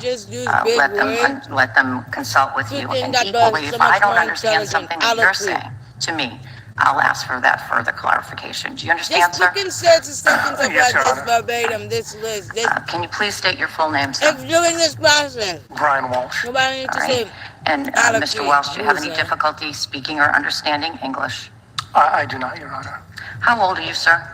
Let them consult with you. And equally, if I don't understand something that you're saying to me, I'll ask for that further clarification. Do you understand, sir? Yes, verbatim, this list. Can you please state your full name, sir? It's during this process. Brian Walsh. Nobody needs to say. And Mr. Walsh, do you have any difficulty speaking or understanding English? I do not, Your Honor. How old are you, sir?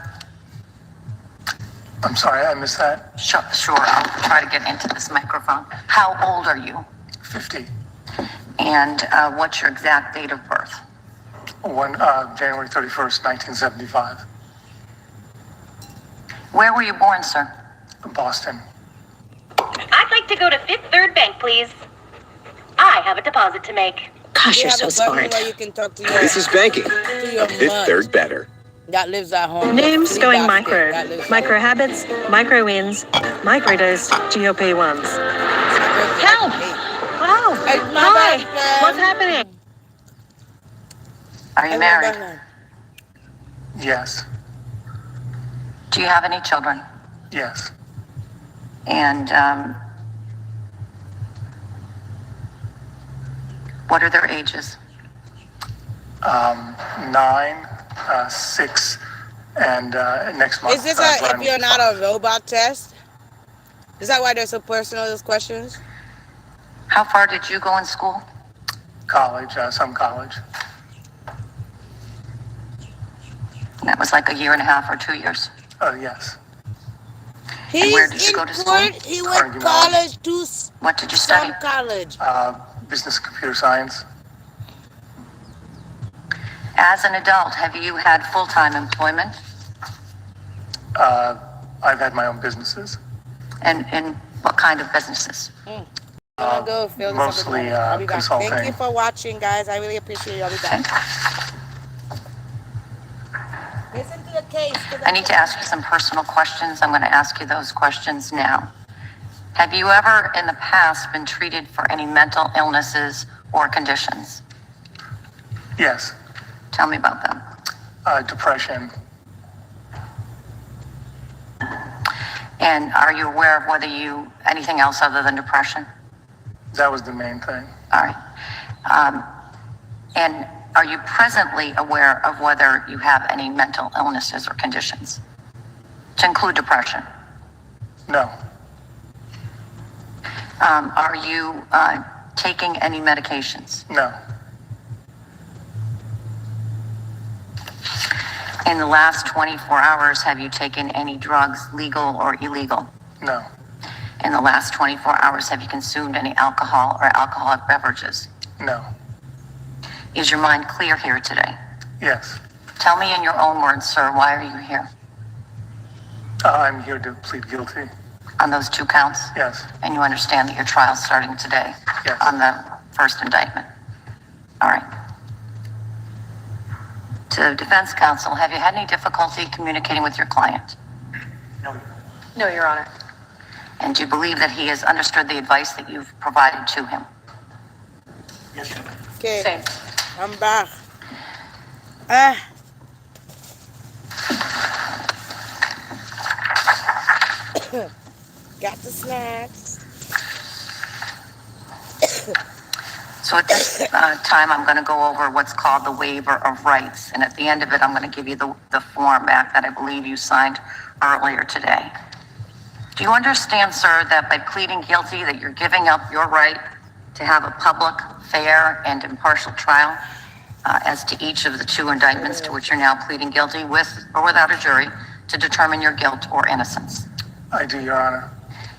I'm sorry, I missed that. Sure, I'll try to get into this microphone. How old are you? 50. And what's your exact date of birth? January 31st, 1975. Where were you born, sir? Boston. I'd like to go to Fifth Third Bank, please. I have a deposit to make. Gosh, you're so smart. This is banking. Fifth Third better. That lives at home. Names going micro. Micro habits, micro wins, micro dose, GOP ones. Help! Wow. Hi. What's happening? Are you married? Yes. Do you have any children? Yes. And what are their ages? 9, 6, And next month. Is this if you're not a robot test? Is that why they're so personal, those questions? How far did you go in school? College, some college. And that was like a year and a half or 2 years. Yes. And where did you go to school? He went college to what did you study? College. Business computer science. As an adult, have you had full-time employment? I've had my own businesses. And what kind of businesses? Mostly consulting. Thank you for watching, guys. I really appreciate you. I'll be back. Listen to the case. I need to ask you some personal questions. I'm going to ask you those questions now. Have you ever in the past been treated for any mental illnesses or conditions? Yes. Tell me about them. Depression. And are you aware of whether anything else other than depression? That was the main thing. All right. And are you presently aware of whether you have any mental illnesses or conditions, to include depression? No. Are you taking any medications? No. In the last 24 hours, have you taken any drugs, legal or illegal? No. In the last 24 hours, have you consumed any alcohol or alcoholic beverages? No. Is your mind clear here today? Yes. Tell me in your own words, sir, why are you here? I'm here to plead guilty. On those 2 counts? Yes. And you understand that your trial's starting today? Yes. On the first indictment? All right. To defense counsel, have you had any difficulty communicating with your client? No. No, Your Honor. And do you believe that he has understood the advice that you've provided to him? Yes. Okay. Same. I'm back. Got the snacks. So at this time, I'm going to go over what's called the waiver of rights. And at the end of it, I'm going to give you the form back that I believe you signed earlier today. Do you understand, sir, that by pleading guilty that you're giving up your right to have a public, fair, and impartial trial as to each of the 2 indictments to which you're now pleading guilty, with or without a jury, to determine your guilt or innocence? I do, Your Honor.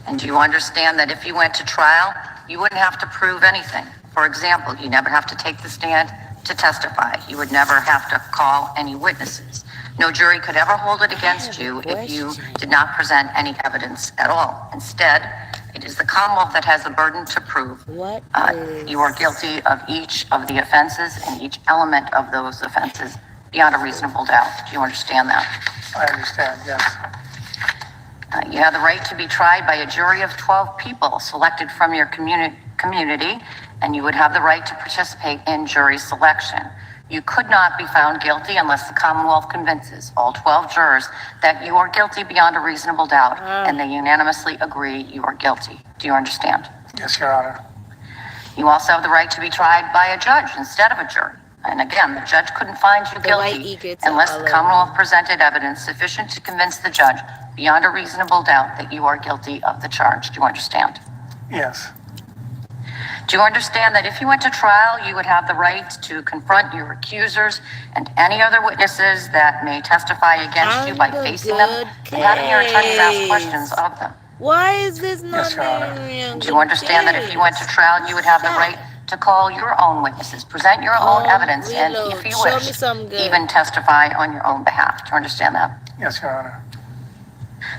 And do you understand that if you went to trial, you wouldn't have to prove anything? For example, you never have to take the stand to testify. You would never have to call any witnesses. No jury could ever hold it against you if you did not present any evidence at all. Instead, it is the Commonwealth that has the burden to prove you are guilty of each of the offenses and each element of those offenses beyond a reasonable doubt. Do you understand that? I understand, yes. You have the right to be tried by a jury of 12 people selected from your community, and you would have the right to participate in jury selection. You could not be found guilty unless the Commonwealth convinces all 12 jurors that you are guilty beyond a reasonable doubt, and they unanimously agree you are guilty. Do you understand? Yes, Your Honor. You also have the right to be tried by a judge instead of a jury. And again, the judge couldn't find you guilty unless the Commonwealth presented evidence sufficient to convince the judge beyond a reasonable doubt that you are guilty of the charge. Do you understand? Yes. Do you understand that if you went to trial, you would have the right to confront your accusers and any other witnesses that may testify against you by facing them and having your attorneys ask questions of them? Why is this not Do you understand that if you went to trial, you would have the right to call your own witnesses, present your own evidence, and if you wish, even testify on your own behalf? Do you understand that? Yes, Your Honor.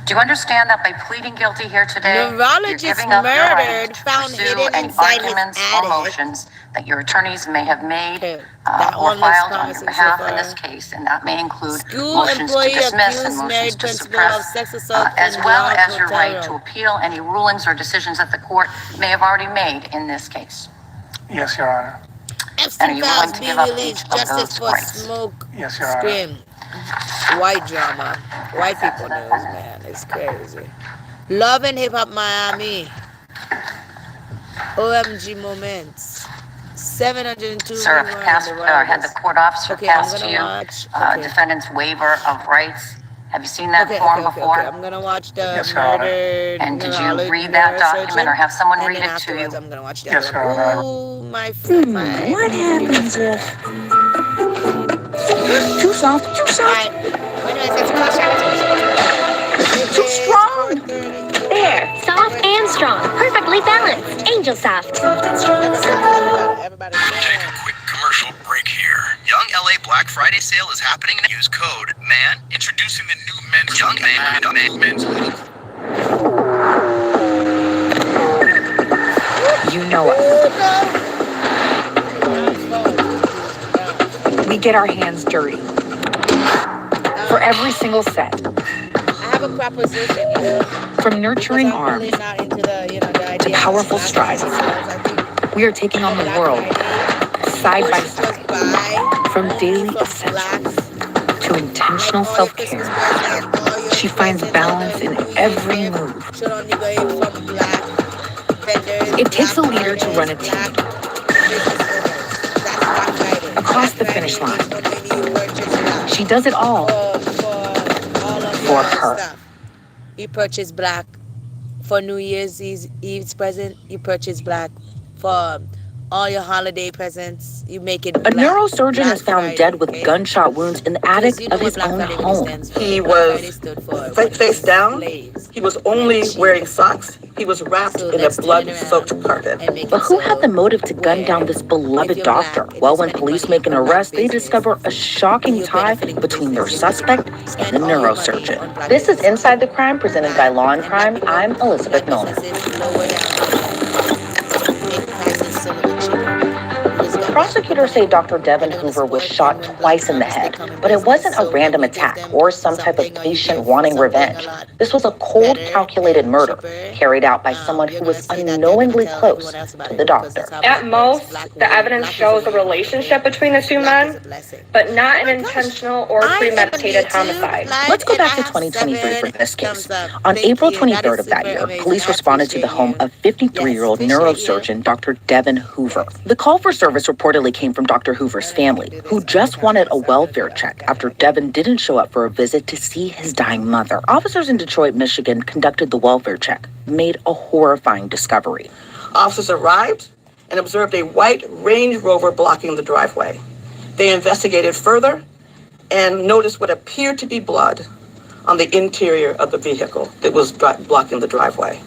Do you understand that by pleading guilty here today, you're giving up your right to pursue any arguments or motions that your attorneys may have made or filed on your behalf in this case, and that may include motions to dismiss and motions to suppress, as well as your right to appeal any rulings or decisions that the court may have already made in this case? Yes, Your Honor. And are you willing to give up each of those rights? Yes, Your Honor. White drama. White people knows, man. It's crazy. Love and Hip Hop Miami. OMG moments. 702. Sir, had the court officer pass to you defendant's waiver of rights? Have you seen that form before? I'm gonna watch the murder. And did you read that document or have someone read it to you? I'm gonna watch the Yes, other Your one. Honor. Ooh, my What happens if... Too soft, too soft. Too strong. There, soft and strong. Perfectly balanced. Angel soft. Take a quick commercial break here. Young LA Black Friday sale is happening. Use code MAN. Introducing the new men's Young Men's You know us. We get our hands dirty. For every single set. I have a proposition, From nurturing arms to powerful strides, we are taking on the world side by side. From daily essentials to intentional self-care, she finds balance in every move. It takes a leader to run a team. Across the finish line. She does it all for her. You purchase black for New Year's Eve's present. You purchase black for all your holiday presents. You make it black. A neurosurgeon is found dead with gunshot wounds in the attic of his own home. He was face down. He was only wearing socks. He was wrapped in a blood-soaked carpet. But who had the motive to gun down this beloved doctor? Well, when police make an arrest, they discover a shocking tie between their suspect and the neurosurgeon. This is Inside the Crime, presented by Law and Crime. I'm Elizabeth Milner. Prosecutors say Dr. Devin Hoover was shot twice in the head, but it wasn't a random attack or some type of patient wanting revenge. This was a cold, calculated murder carried out by someone who was unknowingly close to the doctor. At most, the evidence shows a relationship between the two men, but not an intentional or premeditated homicide. Let's go back to 2023 for this case. On April 23rd of that year, police responded to the home of 53-year-old neurosurgeon Dr. Devin Hoover. The call for service reportedly came from Dr. Hoover's family, who just wanted a welfare check after Devin didn't show up for a visit to see his dying mother. Officers in Detroit, Michigan conducted the welfare check, made a horrifying discovery. Officers arrived and observed a white Range Rover blocking the driveway. They investigated further and noticed what appeared to be blood on the interior of the vehicle that was blocking the driveway.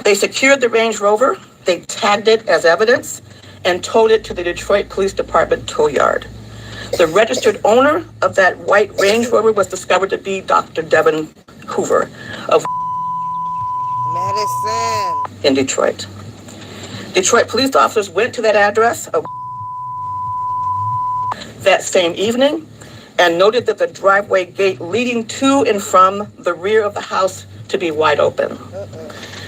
They secured the Range Rover, they tagged it as evidence, and towed it to the Detroit Police Department tow yard. The registered owner of that white Range Rover was discovered to be Dr. Devin Hoover of Medicine in Detroit. Detroit police officers went to that address that same evening and noted that the driveway gate leading to and from the rear of the house to be wide open.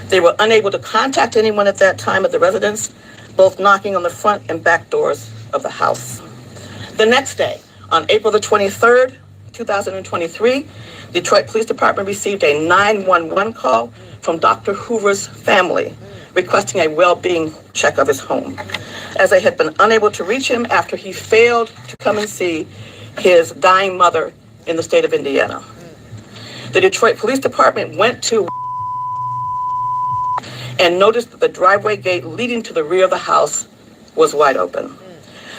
They were unable to contact anyone at that time at the residence, both knocking on the front and back doors of the house. The next day, on April the 23rd, 2023, Detroit Police Department received a 911 call from Dr. Hoover's family requesting a well-being check of his home, as they had been unable to reach him after he failed to come and see his dying mother in the state of Indiana. The Detroit Police Department went to and noticed that the driveway gate leading to the rear of the house was wide open.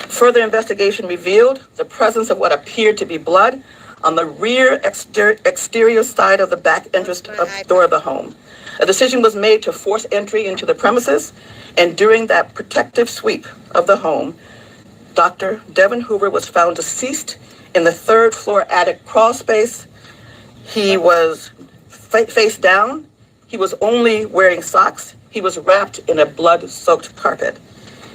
Further investigation revealed the presence of what appeared to be blood on the rear exterior side of the back entrance door of the home. A decision was made to force entry into the premises, and during that protective sweep of the home, Dr. Devin Hoover was found deceased in the third floor attic crawl space. He was face down. He was only wearing socks. He was wrapped in a blood-soaked carpet.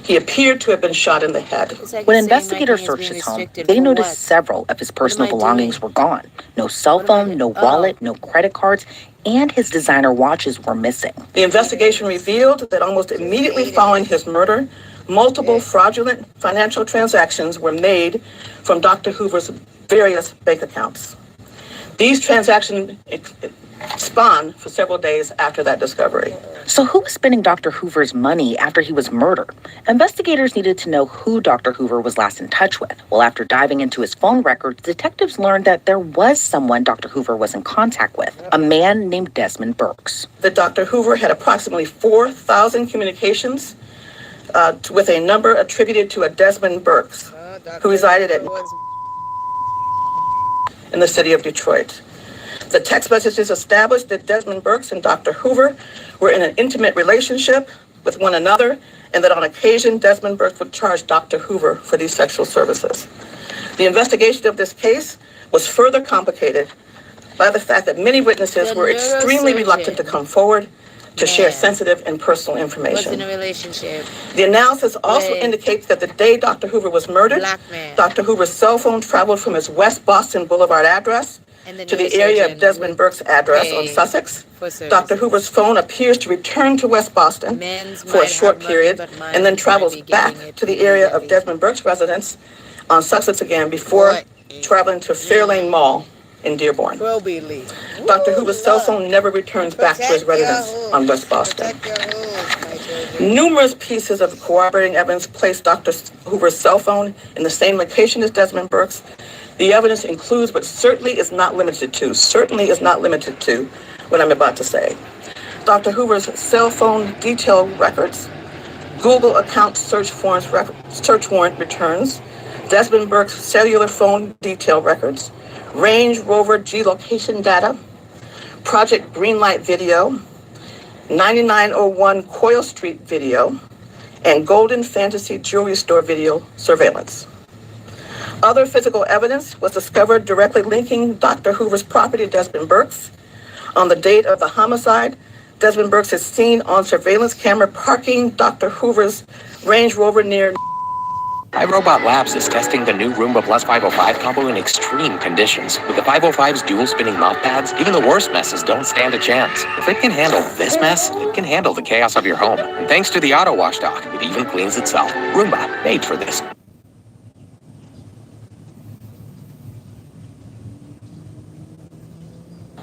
He appeared to have been shot in the head. When investigators searched his home, they noticed several of his personal belongings were gone. No cell phone, no wallet, no credit cards, and his designer watches were missing. The investigation revealed that almost immediately following his murder, multiple fraudulent financial transactions were made from Dr. Hoover's various bank accounts. These transactions spawn for several days after that discovery. So who was spending Dr. Hoover's money after he was murdered? Investigators needed to know who Dr. Hoover was last in touch with. Well, after diving into his phone records, detectives learned that there was someone Dr. Hoover was in contact with, a man named Desmond Burks. That Dr. Hoover had approximately 4,000 communications with a number attributed to a Desmond Burks, who resided in the city of Detroit. The text messages established that Desmond Burks and Dr. Hoover were in an intimate relationship with one another, and that on occasion, Desmond Burks would charge Dr. Hoover for these sexual services. The investigation of this case was further complicated by the fact that many witnesses were extremely reluctant to come forward to share sensitive and personal information. Was in a relationship. The analysis also indicates that the day Dr. Hoover was murdered, Dr. Hoover's cell phone traveled from his West Boston Boulevard address to the area of Desmond Burke's address on Sussex. Dr. Hoover's phone appears to return to West Boston for a short period and then travels back to the area of Desmond Burke's residence on Sussex again before traveling to Fairlane Mall in Dearborn. Dr. Hoover's cell phone never returns back to his residence on West Boston. Numerous pieces of corroborating evidence place Dr. Hoover's cell phone in the same location as Desmond Burke's. The evidence includes, but certainly is not limited to, what I'm about to say. Dr. Hoover's cell phone detail records, Google account search warrant returns, Desmond Burke's cellular phone detail records, Range Rover geolocation data, Project Greenlight video, 9901 Coyle Street video, and Golden Fantasy Jewelry Store video surveillance. Other physical evidence was discovered directly linking Dr. Hoover's property to Desmond Burke's. On the date of the homicide, Desmond Burke's is seen on surveillance camera parking Dr. Hoover's Range Rover near iRobot Labs is testing the new Roomba Plus 505 combo in extreme conditions. With the 505's dual spinning mop pads, even the worst messes don't stand a chance. If it can handle this mess, it can handle the chaos of your home. And thanks to the auto wash dock, it even cleans itself. Roomba, made for this.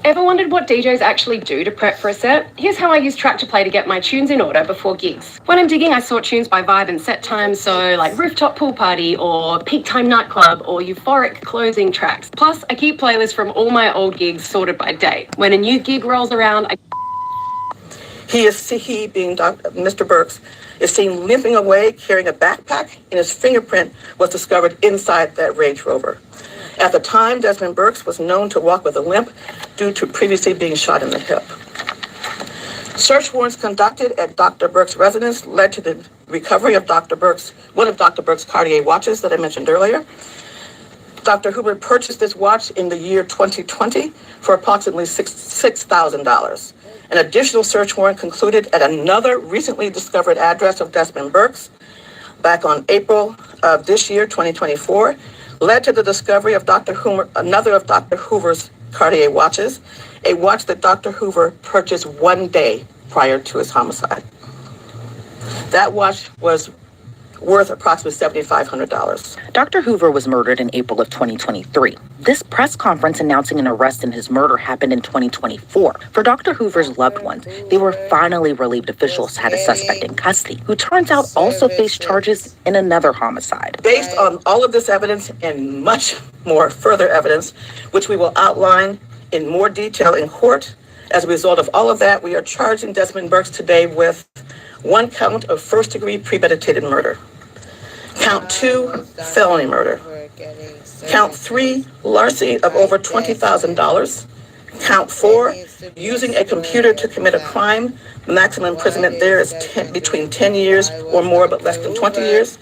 Ever wondered what DJs actually do to prep for a set? Here's how I use Tractor Play to get my tunes in order before gigs. When I'm digging, I sort tunes by vibe and set time, so like Rooftop Pool Party or Peak Time Nightclub or Euphoric closing tracks. Plus, I keep playlists from all my old gigs sorted by date. When a new gig rolls around, He being Mr. Burks, is seen limping away carrying a backpack, and his fingerprint was discovered inside that Range Rover. At the time, Desmond Burks was known to walk with a limp due to previously being shot in the hip. Search warrants conducted at Dr. Burks' residence led to the recovery of one of Dr. Burks' Cartier watches that I mentioned earlier. Dr. Hoover purchased this watch in the year 2020 for approximately $6,000. An additional search warrant concluded at another recently discovered address of Desmond Burks back on April of this year, 2024, led to the discovery of another of Dr. Hoover's Cartier watches, a watch that Dr. Hoover purchased one day prior to his homicide. That watch was worth approximately $7,500. Dr. Hoover was murdered in April of 2023. This press conference announcing an arrest in his murder happened in 2024. For Dr. Hoover's loved ones, they were finally relieved officials had a suspect in custody, who turns out also faced charges in another homicide. Based on all of this evidence and much more further evidence, which we will outline in more detail in court, as a result of all of that, we are charging Desmond Burks today with one count of first-degree premeditated murder. Count 2, felony murder. Count 3, larceny of over $20,000. Count 4, using a computer to commit a crime. The maximum imprisonment there is between 10 years or more, but less than 20 years.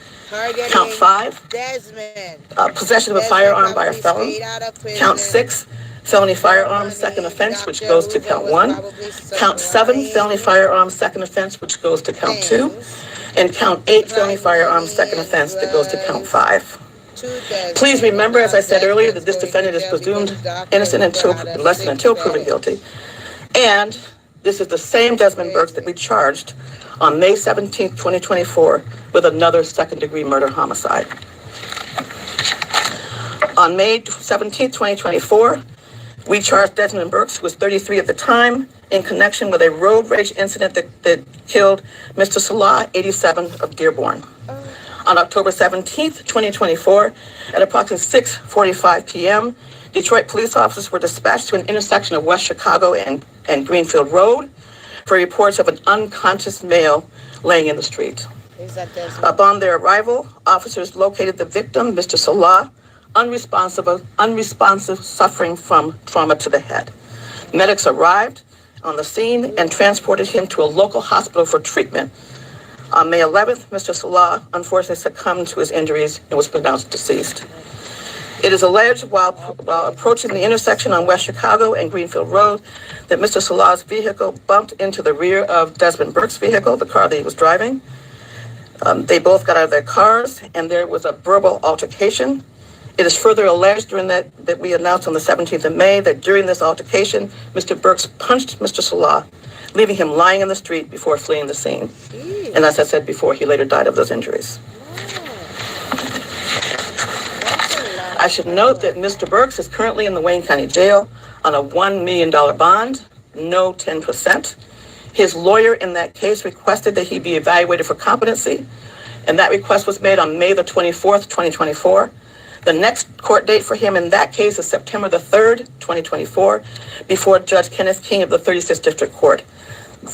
Count 5, possession of a firearm by a felon. Count 6, felony firearm, second offense, which goes to count 1. Count 7, felony firearm, second offense, which goes to count 2. And count 8, felony firearm, second offense, that goes to count 5. Please remember, as I said earlier, that this defendant is presumed innocent until proven guilty. And this is the same Desmond Burks that we charged on May 17, 2024, with another second-degree murder homicide. On May 17, 2024, We charged Desmond Burks, who was 33 at the time, in connection with a road rage incident that killed Mr. Salah, 87, of Dearborn. On October 17th, 2024, at approximately 6:45 p.m., Detroit police officers were dispatched to an intersection of West Chicago and Greenfield Road for reports of an unconscious male laying in the street. Upon their arrival, officers located the victim, Mr. Salah, unresponsive, suffering from trauma to the head. Medics arrived on the scene and transported him to a local hospital for treatment. On May 11th, Mr. Salah unfortunately succumbed to his injuries and was pronounced deceased. It is alleged while approaching the intersection on West Chicago and Greenfield Road that Mr. Salah's vehicle bumped into the rear of Desmond Burke's vehicle, the car that he was driving. They both got out of their cars, and there was a verbal altercation. It is further alleged that we announced on the 17th of May that during this altercation, Mr. Burks punched Mr. Salah, leaving him lying in the street before fleeing the scene. And as I said before, he later died of those injuries. I should note that Mr. Burks is currently in the Wayne County Jail on a $1 million bond, no 10%. His lawyer in that case requested that he be evaluated for competency, and that request was made on May the 24th, 2024. The next court date for him in that case is September the 3rd, 2024, before Judge Kenneth King of the 36th District Court.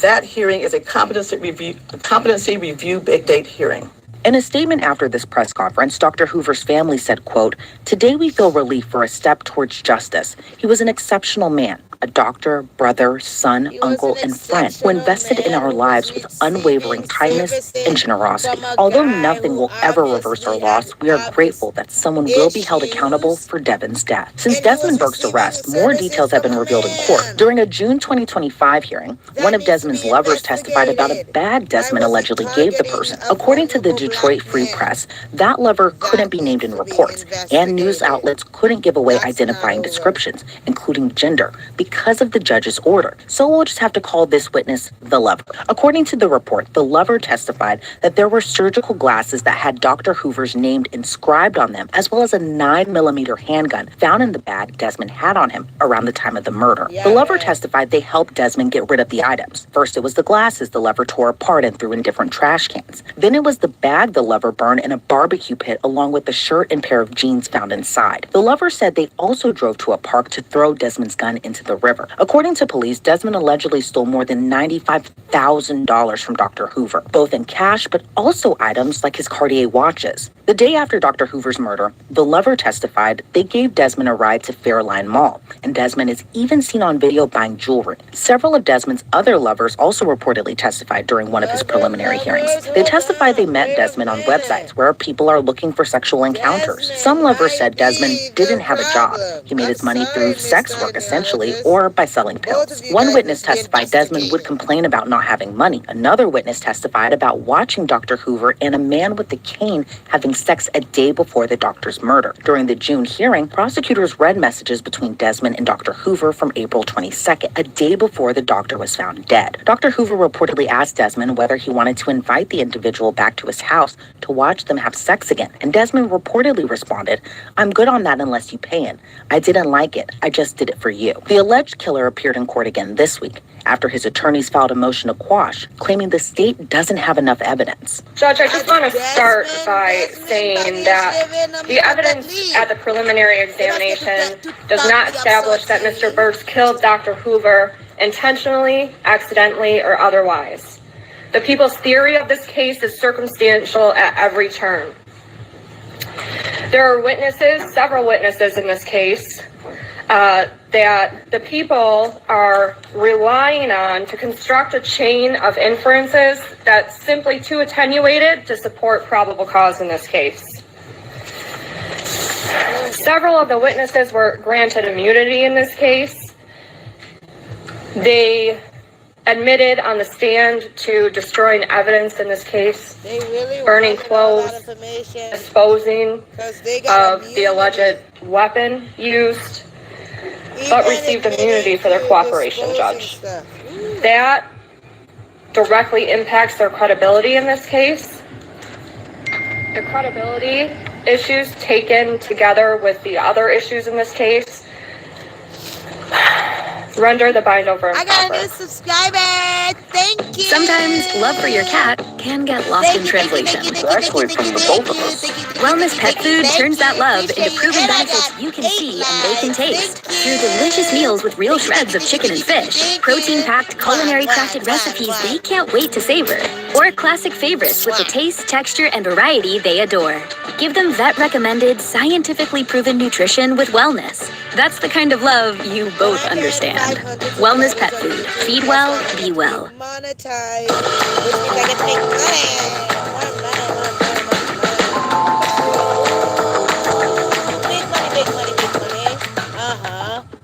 That hearing is a competency review big date hearing. In a statement after this press conference, Dr. Hoover's family said, quote, "Today we feel relief for a step towards justice. He was an exceptional man, a doctor, brother, son, uncle, and friend who invested in our lives with unwavering kindness and generosity. Although nothing will ever reverse our loss, we are grateful that someone will be held accountable for Devin's death." Since Desmond Burke's arrest, more details have been revealed in court. During a June 2025 hearing, one of Desmond's lovers testified about a bag Desmond allegedly gave the person. According to the Detroit Free Press, that lover couldn't be named in reports, and news outlets couldn't give away identifying descriptions, including gender, because of the judge's order. So we'll just have to call this witness the lover. According to the report, the lover testified that there were surgical glasses that had Dr. Hoover's name inscribed on them, as well as a 9mm handgun found in the bag Desmond had on him around the time of the murder. The lover testified they helped Desmond get rid of the items. First, it was the glasses the lover tore apart and threw in different trash cans. Then it was the bag the lover burned in a barbecue pit, along with the shirt and pair of jeans found inside. The lover said they also drove to a park to throw Desmond's gun into the river. According to police, Desmond allegedly stole more than $95,000 from Dr. Hoover, both in cash but also items like his Cartier watches. The day after Dr. Hoover's murder, the lover testified they gave Desmond a ride to Fairline Mall, and Desmond is even seen on video buying jewelry. Several of Desmond's other lovers also reportedly testified during one of his preliminary hearings. They testified they met Desmond on websites where people are looking for sexual encounters. Some lovers said Desmond didn't have a job. He made his money through sex work, essentially, or by selling pills. One witness testified Desmond would complain about not having money. Another witness testified about watching Dr. Hoover and a man with a cane having sex a day before the doctor's murder. During the June hearing, prosecutors read messages between Desmond and Dr. Hoover from April 22nd, a day before the doctor was found dead. Dr. Hoover reportedly asked Desmond whether he wanted to invite the individual back to his house to watch them have sex again, and Desmond reportedly responded, "I'm good on that unless you pay it. I didn't like it. I just did it for you." The alleged killer appeared in court again this week, after his attorneys filed a motion to quash, claiming the state doesn't have enough evidence. Judge, I just want to start by saying that the evidence at the preliminary examination does not establish that Mr. Burks killed Dr. Hoover intentionally, accidentally, or otherwise. The people's theory of this case is circumstantial at every turn. There are witnesses, several witnesses in this case, that the people are relying on to construct a chain of inferences that's simply too attenuated to support probable cause in this case. Several of the witnesses were granted immunity in this case. They admitted on the stand to destroying evidence in this case, burning clothes, disposing of the alleged weapon used, but received immunity for their cooperation, Judge. That directly impacts their credibility in this case. The credibility issues taken together with the other issues in this case Render the bind over I got a new subscriber. Thank you. Sometimes love for your cat can get lost in translation. Actually, from the both of us. Wellness Pet Food turns that love into proven benefits you can see and they can taste. Through delicious meals with real shreds of chicken and fish, protein-packed, culinary crafted recipes they can't wait to savor, or classic favorites with the taste, texture, and variety they adore. Give them vet-recommended, scientifically proven nutrition with wellness. That's the kind of love you both understand. Wellness Pet Food. Feed well, be well. Monetize, which means I get to make money.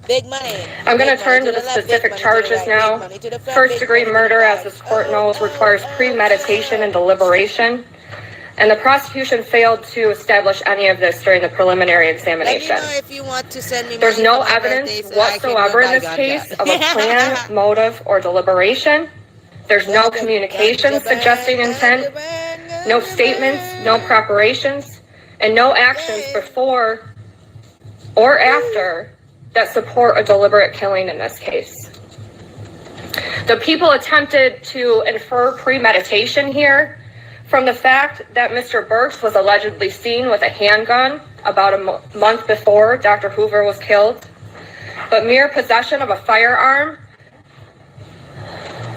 Big money. I'm going to turn to the specific charges now. First-degree murder, as this court knows, requires premeditation and deliberation. And the prosecution failed to establish any of this during the preliminary examination. There's no evidence whatsoever in this case of a plan, motive, or deliberation. There's no communication suggesting intent, no statements, no preparations, and no actions before or after that support a deliberate killing in this case. The people attempted to infer premeditation here from the fact that Mr. Burks was allegedly seen with a handgun about a month before Dr. Hoover was killed, but mere possession of a firearm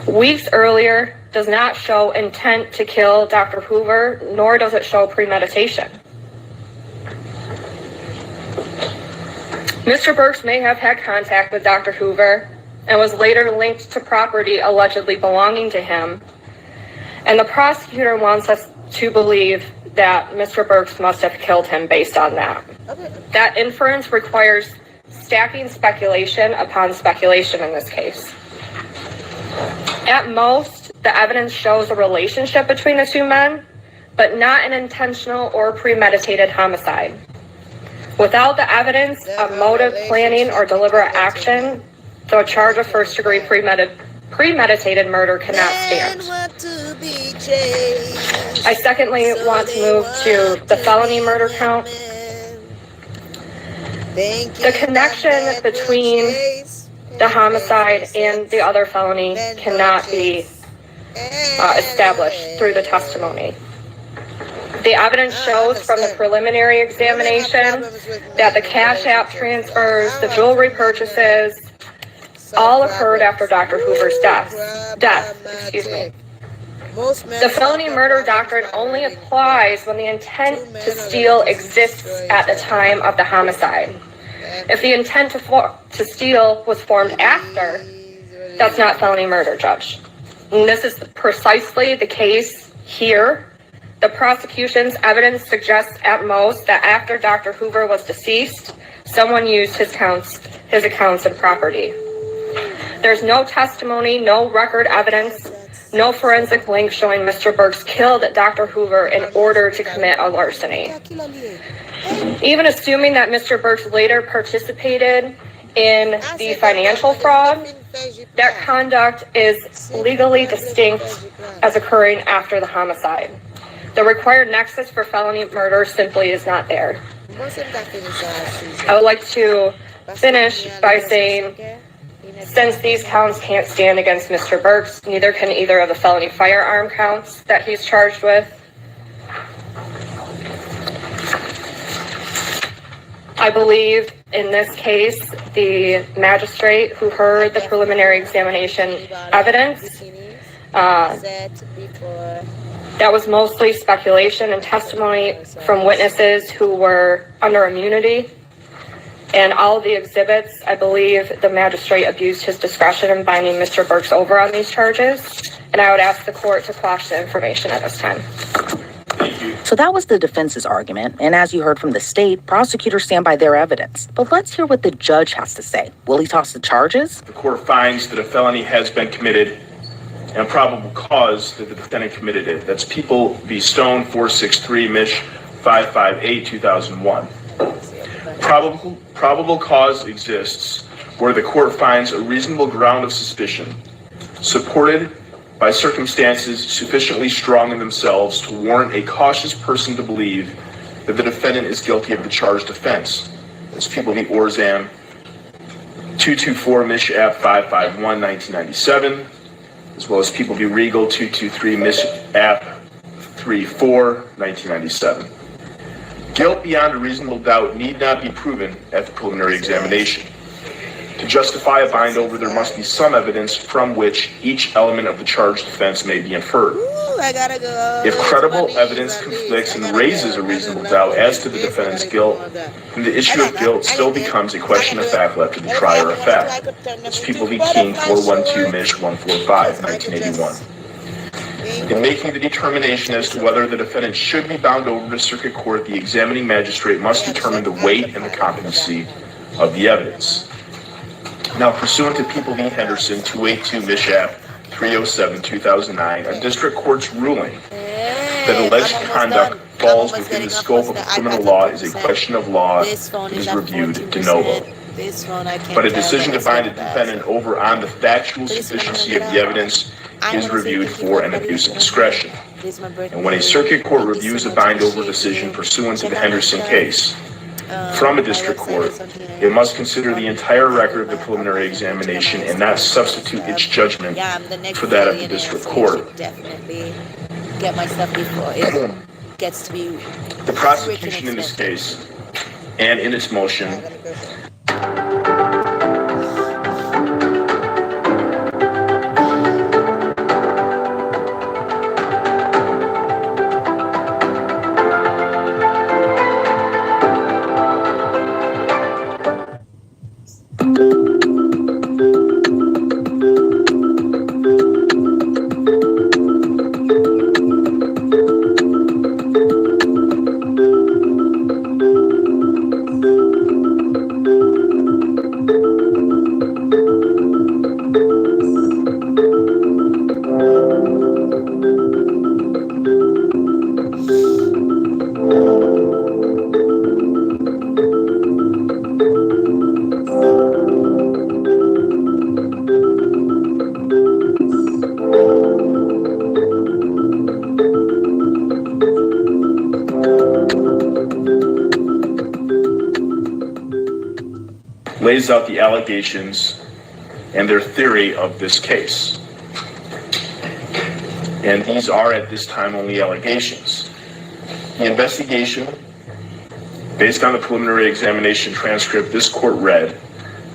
weeks earlier does not show intent to kill Dr. Hoover, nor does it show premeditation. Mr. Burks may have had contact with Dr. Hoover and was later linked to property allegedly belonging to him. And the prosecutor wants us to believe that Mr. Burks must have killed him based on that. That inference requires stacking speculation upon speculation in this case. At most, the evidence shows a relationship between the two men, but not an intentional or premeditated homicide. Without the evidence of motive, planning, or deliberate action, the charge of first-degree premeditated murder cannot stand. I secondly want to move to the felony murder count. The connection between the homicide and the other felony cannot be established through the testimony. The evidence shows from the preliminary examination that the Cash App transfers, the jewelry purchases, all occurred after Dr. Hoover's death. The felony murder doctrine only applies when the intent to steal exists at the time of the homicide. If the intent to steal was formed after, that's not felony murder, Judge. And this is precisely the case here. The prosecution's evidence suggests at most that after Dr. Hoover was deceased, someone used his accounts and property. There's no testimony, no record evidence, no forensic link showing Mr. Burks killed Dr. Hoover in order to commit a larceny. Even assuming that Mr. Burks later participated in the financial fraud, that conduct is legally distinct as occurring after the homicide. The required nexus for felony murder simply is not there. I would like to finish by saying, since these counts can't stand against Mr. Burks, neither can either of the felony firearm counts that he's charged with. I believe in this case, the magistrate who heard the preliminary examination evidence, that was mostly speculation and testimony from witnesses who were under immunity. And all of the exhibits, I believe the magistrate abused his discretion in binding Mr. Burks over on these charges. And I would ask the court to quash the information at this time. So that was the defense's argument. And as you heard from the state, prosecutors stand by their evidence. But let's hear what the judge has to say. Will he toss the charges? The court finds that a felony has been committed and probable cause that the defendant committed it. That's People v. Stone 463 Mich 558 2001. Probable cause exists where the court finds a reasonable ground of suspicion supported by circumstances sufficiently strong in themselves to warrant a cautious person to believe that the defendant is guilty of the charged offense. That's People v. Orzam 224 Mish App 551, 1997, as well as People v. Regal 223 Mish App 34, 1997. Guilt beyond a reasonable doubt need not be proven at the preliminary examination. To justify a bind over, there must be some evidence from which each element of the charged offense may be inferred. If credible evidence conflicts and raises a reasonable doubt as to the defendant's guilt, then the issue of guilt still becomes a question of fact left to the trier of fact. It's People v. King 412 Mish 145, 1981. In making the determination as to whether the defendant should be bound over to circuit court, the examining magistrate must determine the weight and the competency of the evidence. Now, pursuant to People v. Henderson 282 Mish App 307, 2009, a district court's ruling that alleged conduct falls within the scope of criminal law is a question of law that is reviewed de novo. But a decision to bind a defendant over on the factual sufficiency of the evidence is reviewed for an abuse of discretion. And when a circuit court reviews a bind-over decision pursuant to the Henderson case from a district court, it must consider the entire record of the preliminary examination and not substitute its judgment for that of the district court. Definitely get my stuff before it gets to be. The prosecution in this case and in its motion lays out the allegations and their theory of this case. And these are at this time only allegations. The investigation, based on the preliminary examination transcript this court read,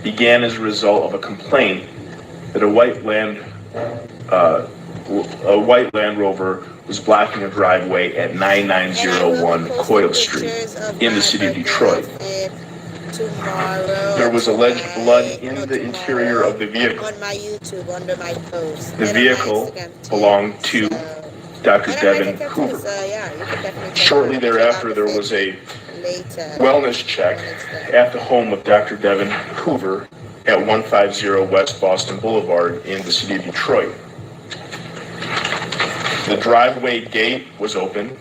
began as a result of a complaint that a white Land Rover was blocking a driveway at 9901 Coyle Street in the city of Detroit. There was alleged blood in the interior of the vehicle. On my YouTube, under my post. The vehicle belonged to Dr. Devin Hoover. Shortly thereafter, there was a wellness check at the home of Dr. Devin Hoover at 150 West Boston Boulevard in the city of Detroit. The driveway gate was open.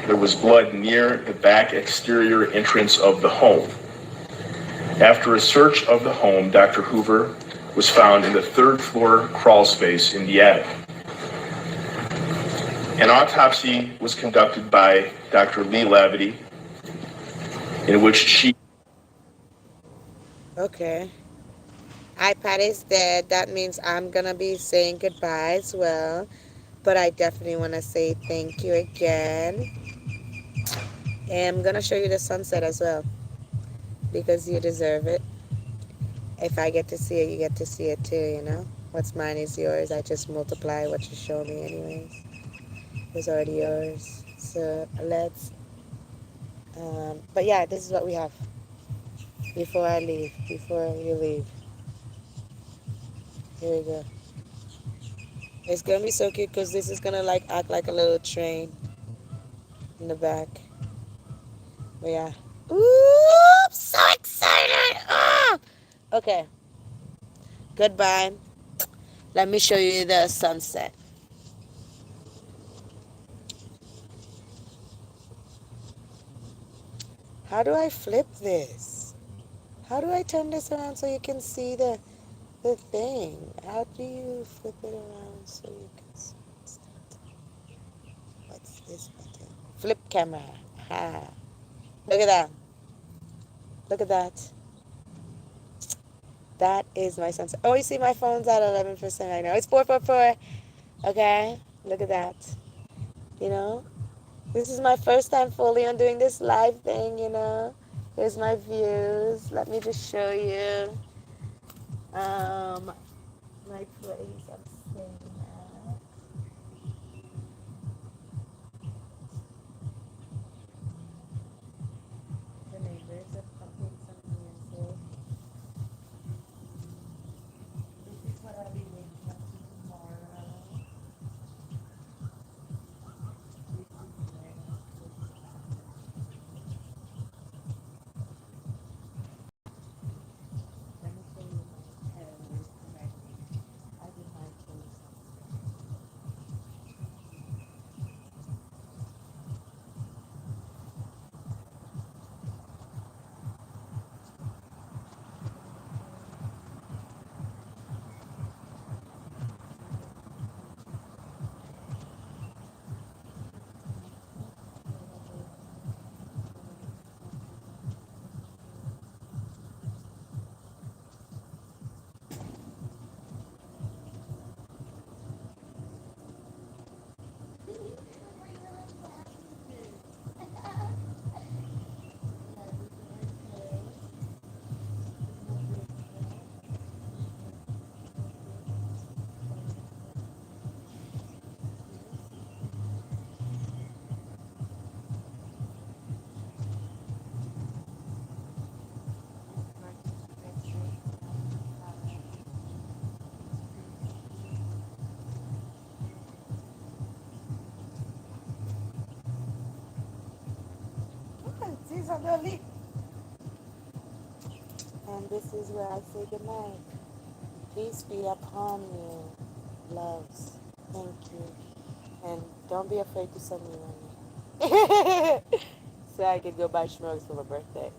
There was blood near the back exterior entrance of the home. After a search of the home, Dr. Hoover was found in the third floor crawl space in the attic. An autopsy was conducted by Dr. Lee Lavity, in which she... Okay. iPad is dead. That means I'm going to be saying goodbye as well. But I definitely want to say thank you again. And I'm going to show you the sunset as well, because you deserve it. If I get to see it, you get to see it too, you know? What's mine is yours. I just multiply what you show me anyways. It's already yours. So let's... but yeah, this is what we have. Before I leave. Before you leave. Here we go. It's going to be so cute because this is going to like act like a little train in the back. But yeah. Ooh, I'm so excited. Ah! Okay. Goodbye. Let me show you the sunset. How do I flip this? How do I turn this around so you can see the thing? How do you flip it around so you can see it? What's this button? Flip camera. Ha. Look at that. Look at that. That is my sunset. Oh, you see my phone's at 11% right now. It's 444. Okay, look at that. You know, this is my first time fully on doing this live thing. Here's my views. Let me just show you. My place. I'm staying at. The neighbors have pumping some music. This is what I'll be waking up to tomorrow. Let me show you my toes. I did my toes. And this is where I say goodnight. Peace be upon you, loves. Thank you. And don't be afraid to send me money. So I can go buy smokes for my birthday.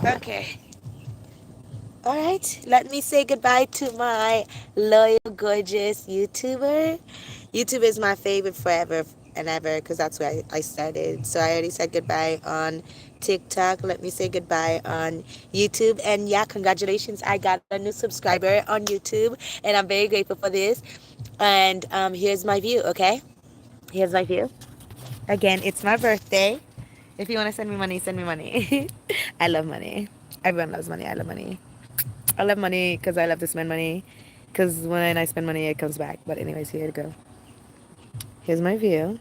Okay. All right. Let me say goodbye to my loyal, gorgeous YouTuber. YouTube is my favorite forever and ever because that's where I started. So I already said goodbye on TikTok. Let me say goodbye on YouTube. And yeah, congratulations. I got a new subscriber on YouTube and I'm very grateful for this. And here's my view, okay? Here's my view. Again, it's my birthday. If you want to send me money, send me money. I love money. Everyone loves money. I love money. I love money because I love to spend money. Because when I spend money, it comes back. But anyways, here you go. Here's my view.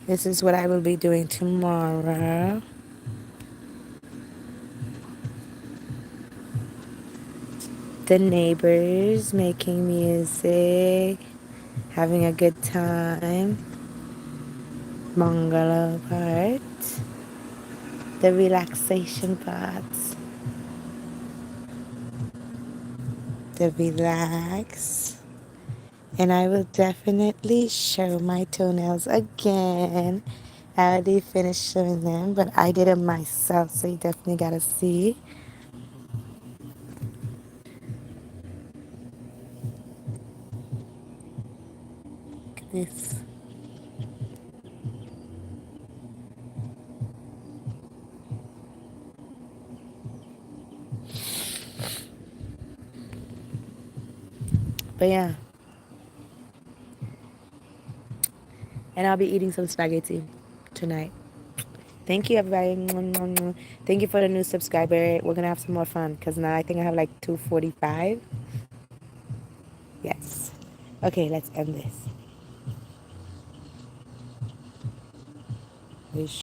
This is what I will be doing tomorrow. The neighbors making music, having a good time. Bungalow part. The relaxation part. The relax. And I will definitely show my toenails again. I already finished showing them, but I did them myself, so you definitely gotta see. Look at this. But yeah. And I'll be eating some spaghetti tonight. Thank you, everybody. Thank you for the new subscriber. We're gonna have some more fun because now I think I have like 245. Yes. Okay, let's end this.